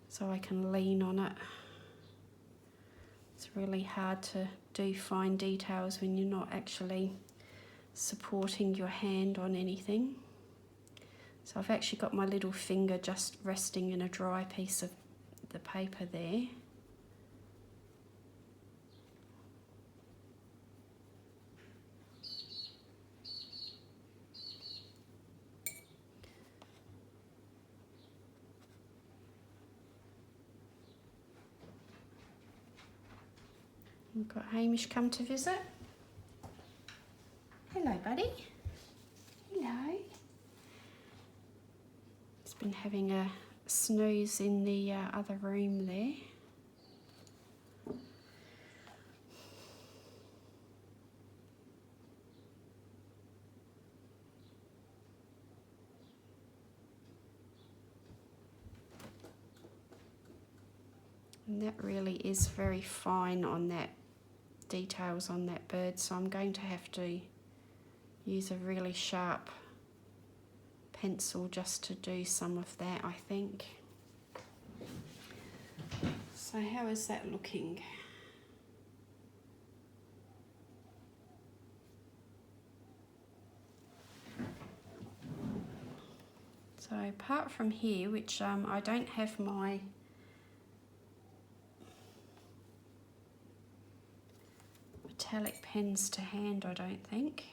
so I can lean on it. It's really hard to do fine details when you're not actually supporting your hand on anything. So I've actually got my little finger just resting in a dry piece of the paper there. We've got Hamish come to visit. Hello, buddy. Hello. He's been having a snooze in the other room there. And that really is very fine on that details on that bird, so I'm going to have to use a really sharp pencil just to do some of that, I think. So how is that looking? So apart from here, which I don't have my metallic pens to hand, I don't think.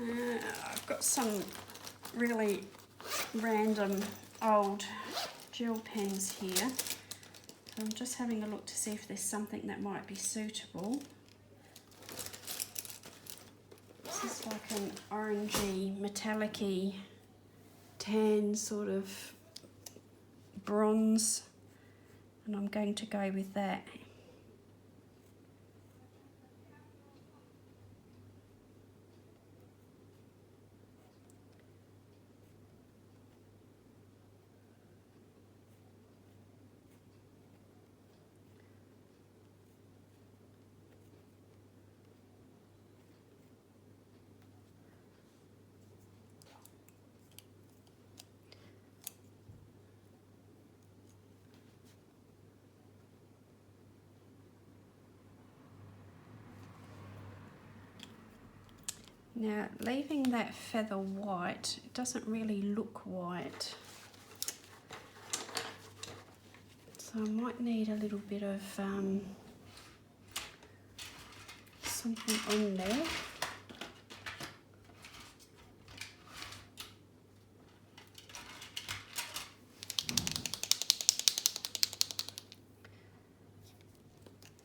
I've got some really random old gel pens here. So I'm just having a look to see if there's something that might be suitable. This is like an orangey, metallic-y, tan sort of bronze, and I'm going to go with that. Now, leaving that feather white, it doesn't really look white. So I might need a little bit of something on there.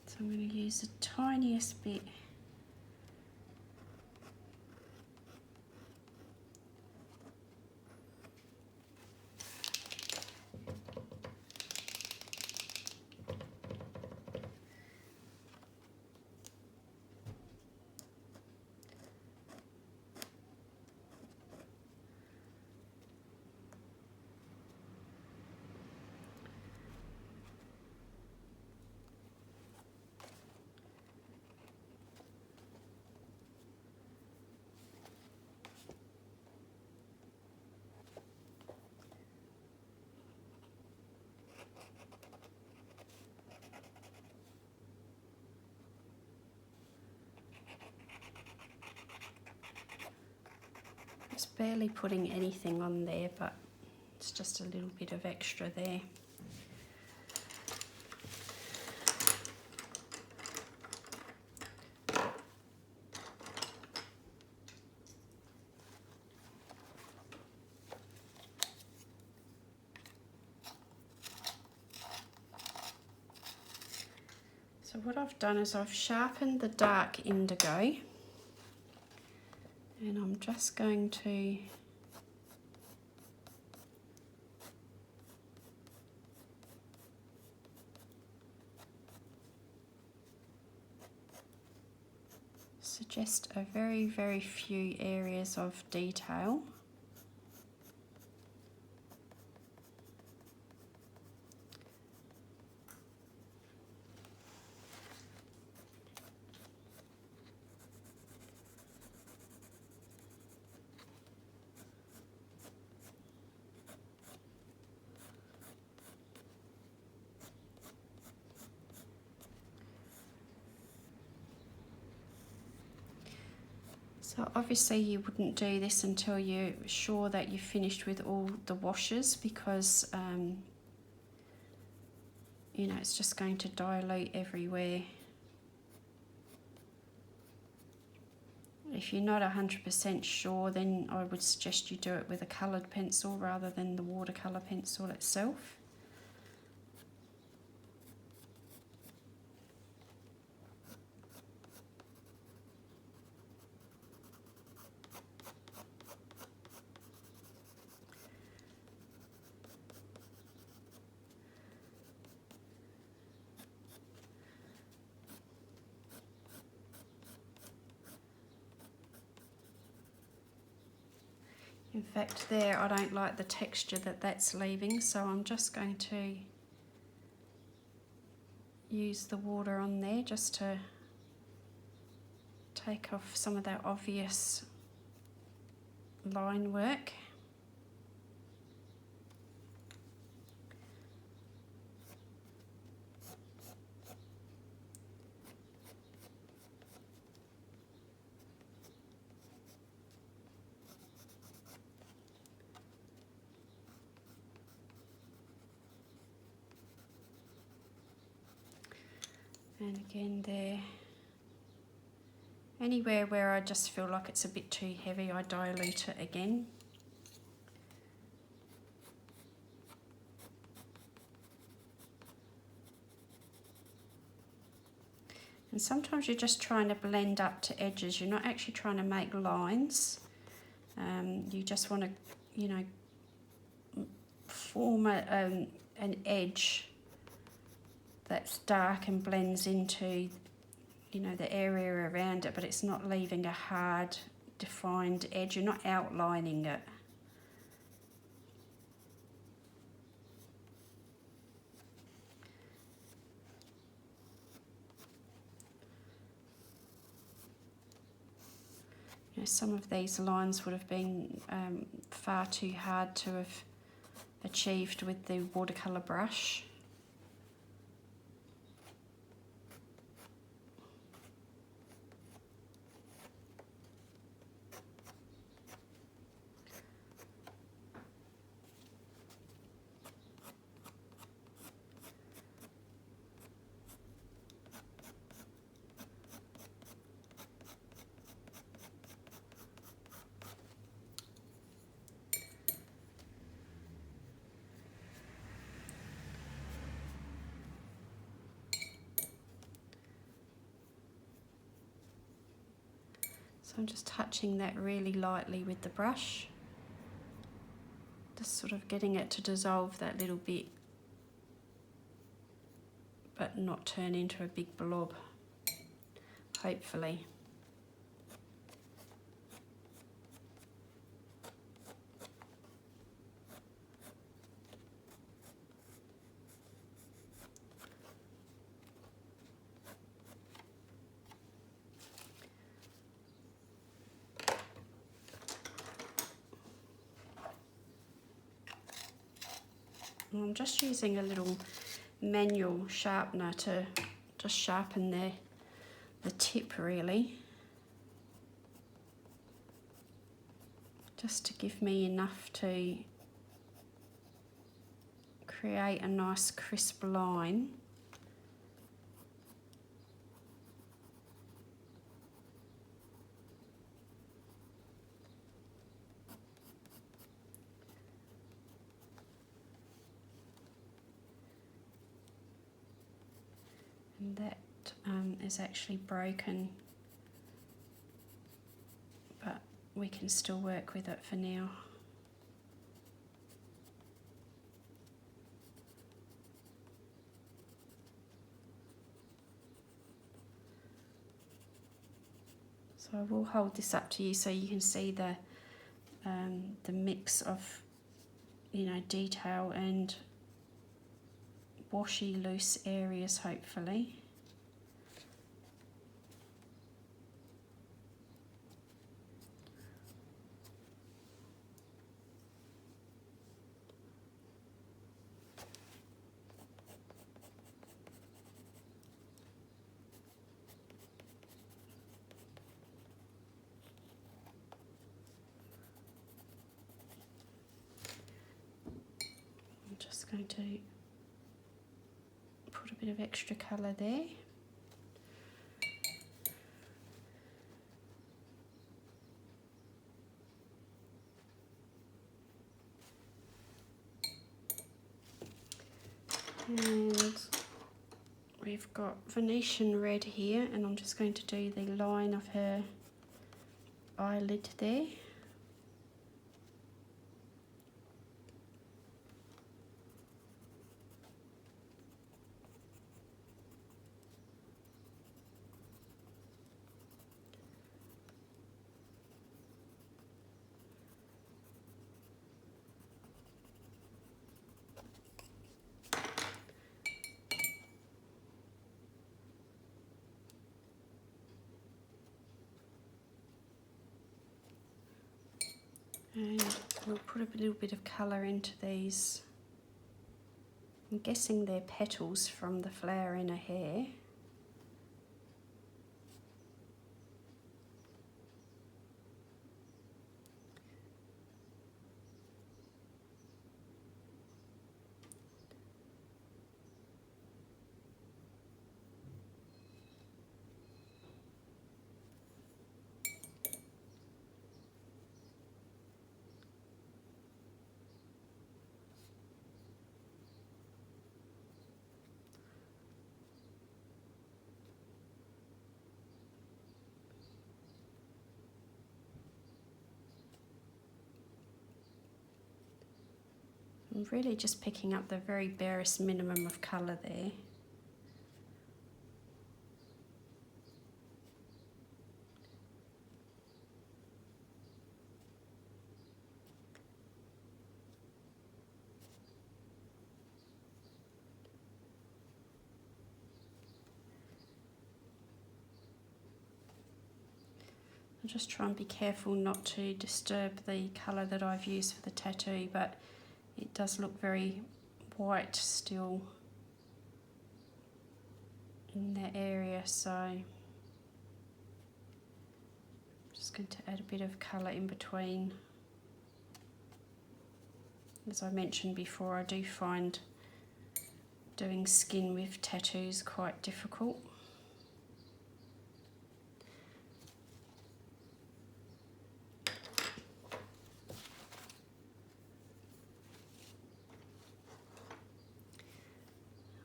So I'm going to use the tiniest bit. Just barely putting anything on there, but it's just a little bit of extra there. So what I've done is I've sharpened the dark indigo, and I'm just going to suggest a very, very few areas of detail. So obviously you wouldn't do this until you're sure that you've finished with all the washes, because you know, it's just going to dilute everywhere. If you're not 100% sure, then I would suggest you do it with a coloured pencil rather than the watercolour pencil itself. In fact, there, I don't like the texture that that's leaving, so I'm just going to use the water on there just to take off some of that obvious line work. And again there, anywhere where I just feel like it's a bit too heavy, I dilute it again. And sometimes you're just trying to blend up to edges, you're not actually trying to make lines. You just want to, you know, form an edge that's dark and blends into, you know, the area around it, but it's not leaving a hard defined edge. You're not outlining it. You know, some of these lines would have been far too hard to have achieved with the watercolour brush. So I'm just touching that really lightly with the brush, just sort of getting it to dissolve that little bit, but not turn into a big blob, hopefully. And I'm just using a little manual sharpener to just sharpen the tip really, just to give me enough to create a nice crisp line. And that is actually broken, but we can still work with it for now. So I will hold this up to you so you can see the mix of, you know, detail and washy loose areas, hopefully. I'm just going to put a bit of extra colour there. And we've got Venetian red here, and I'm just going to do the line of her eyelid there. And we'll put a little bit of colour into these. I'm guessing they're petals from the flower in her hair. I'm really just picking up the very barest minimum of colour there. I'll just try and be careful not to disturb the colour that I've used for the tattoo, but it does look very white still in that area, so I'm just going to add a bit of colour in between. As I mentioned before, I do find doing skin with tattoos quite difficult.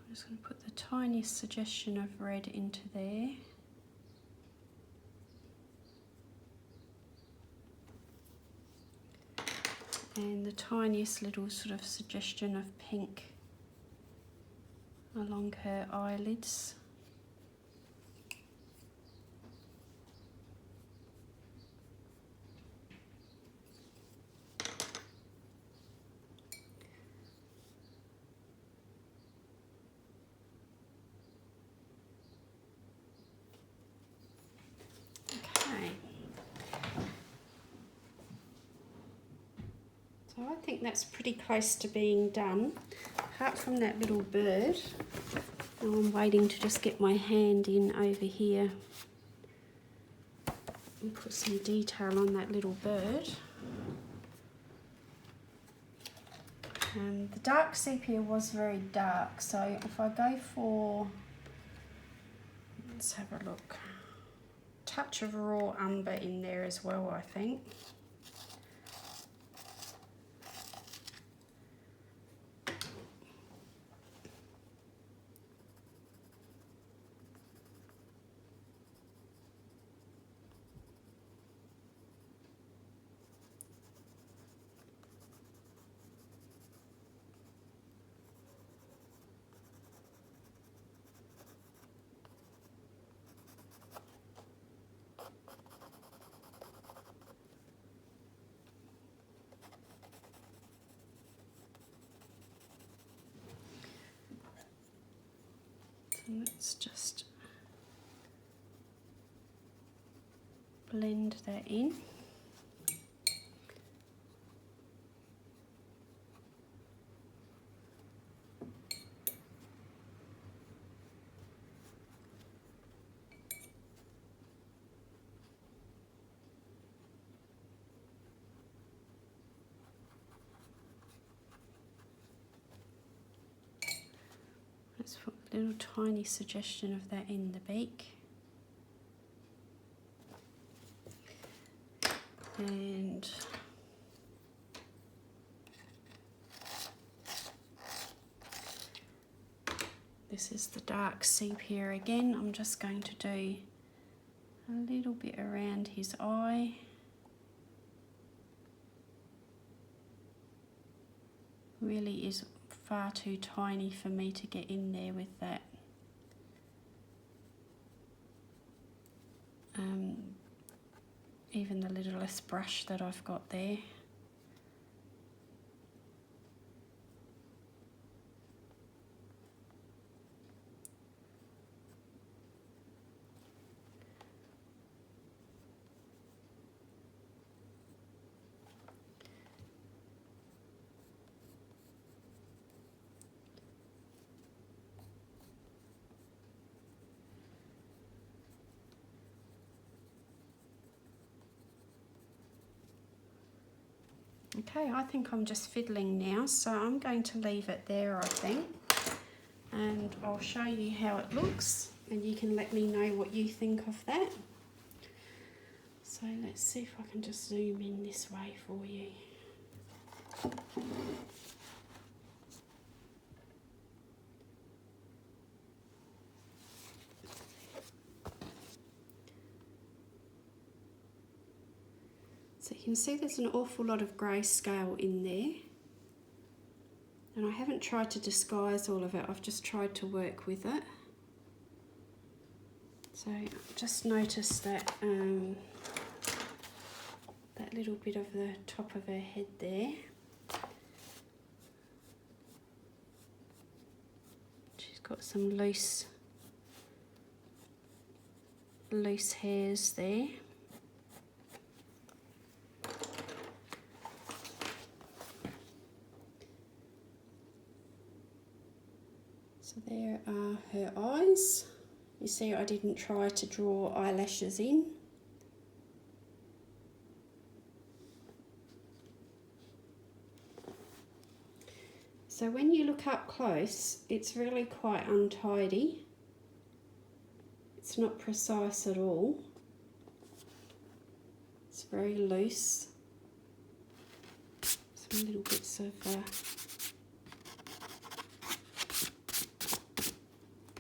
I'm just going to put the tiniest suggestion of red into there. And the tiniest little sort of suggestion of pink along her eyelids. Okay. So I think that's pretty close to being done, apart from that little bird. Now I'm waiting to just get my hand in over here and put some detail on that little bird. The dark sepia was very dark, so if I go for, let's have a look, touch of raw umber in there as well, I think. And let's just blend that in. Let's put a little tiny suggestion of that in the beak. And this is the dark sepia again. I'm just going to do a little bit around his eye. Really is far too tiny for me to get in there with that. Even the littlest brush that I've got there. Okay, I think I'm just fiddling now, so I'm going to leave it there, I think, and I'll show you how it looks and you can let me know what you think of that. So let's see if I can just zoom in this way for you. So you can see there's an awful lot of grayscale in there, and I haven't tried to disguise all of it, I've just tried to work with it. So just notice that that little bit of the top of her head there. She's got some loose hairs there. So there are her eyes. You see, I didn't try to draw eyelashes in. So when you look up close, it's really quite untidy. It's not precise at all. It's very loose. Some little bits of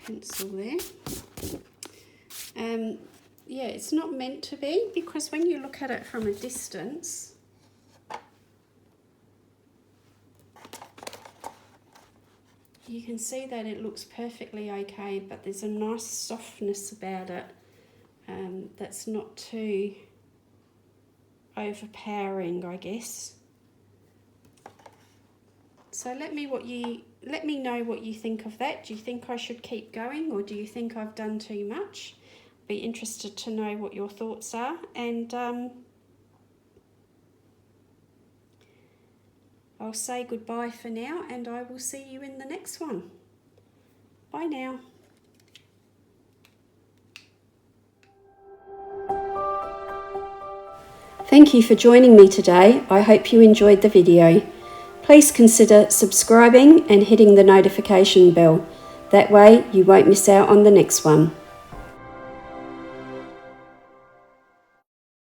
pencil there. Yeah, it's not meant to be, because when you look at it from a distance, You can see that it looks perfectly okay, but there's a nice softness about it that's not too overpowering, I guess. So let me know what you think of that. Do you think I should keep going, or do you think I've done too much? Be interested to know what your thoughts are, and I'll say goodbye for now, and I will see you in the next one. Bye now. Thank you for joining me today. I hope you enjoyed the video. Please consider subscribing and hitting the notification bell. That way you won't miss out on the next one.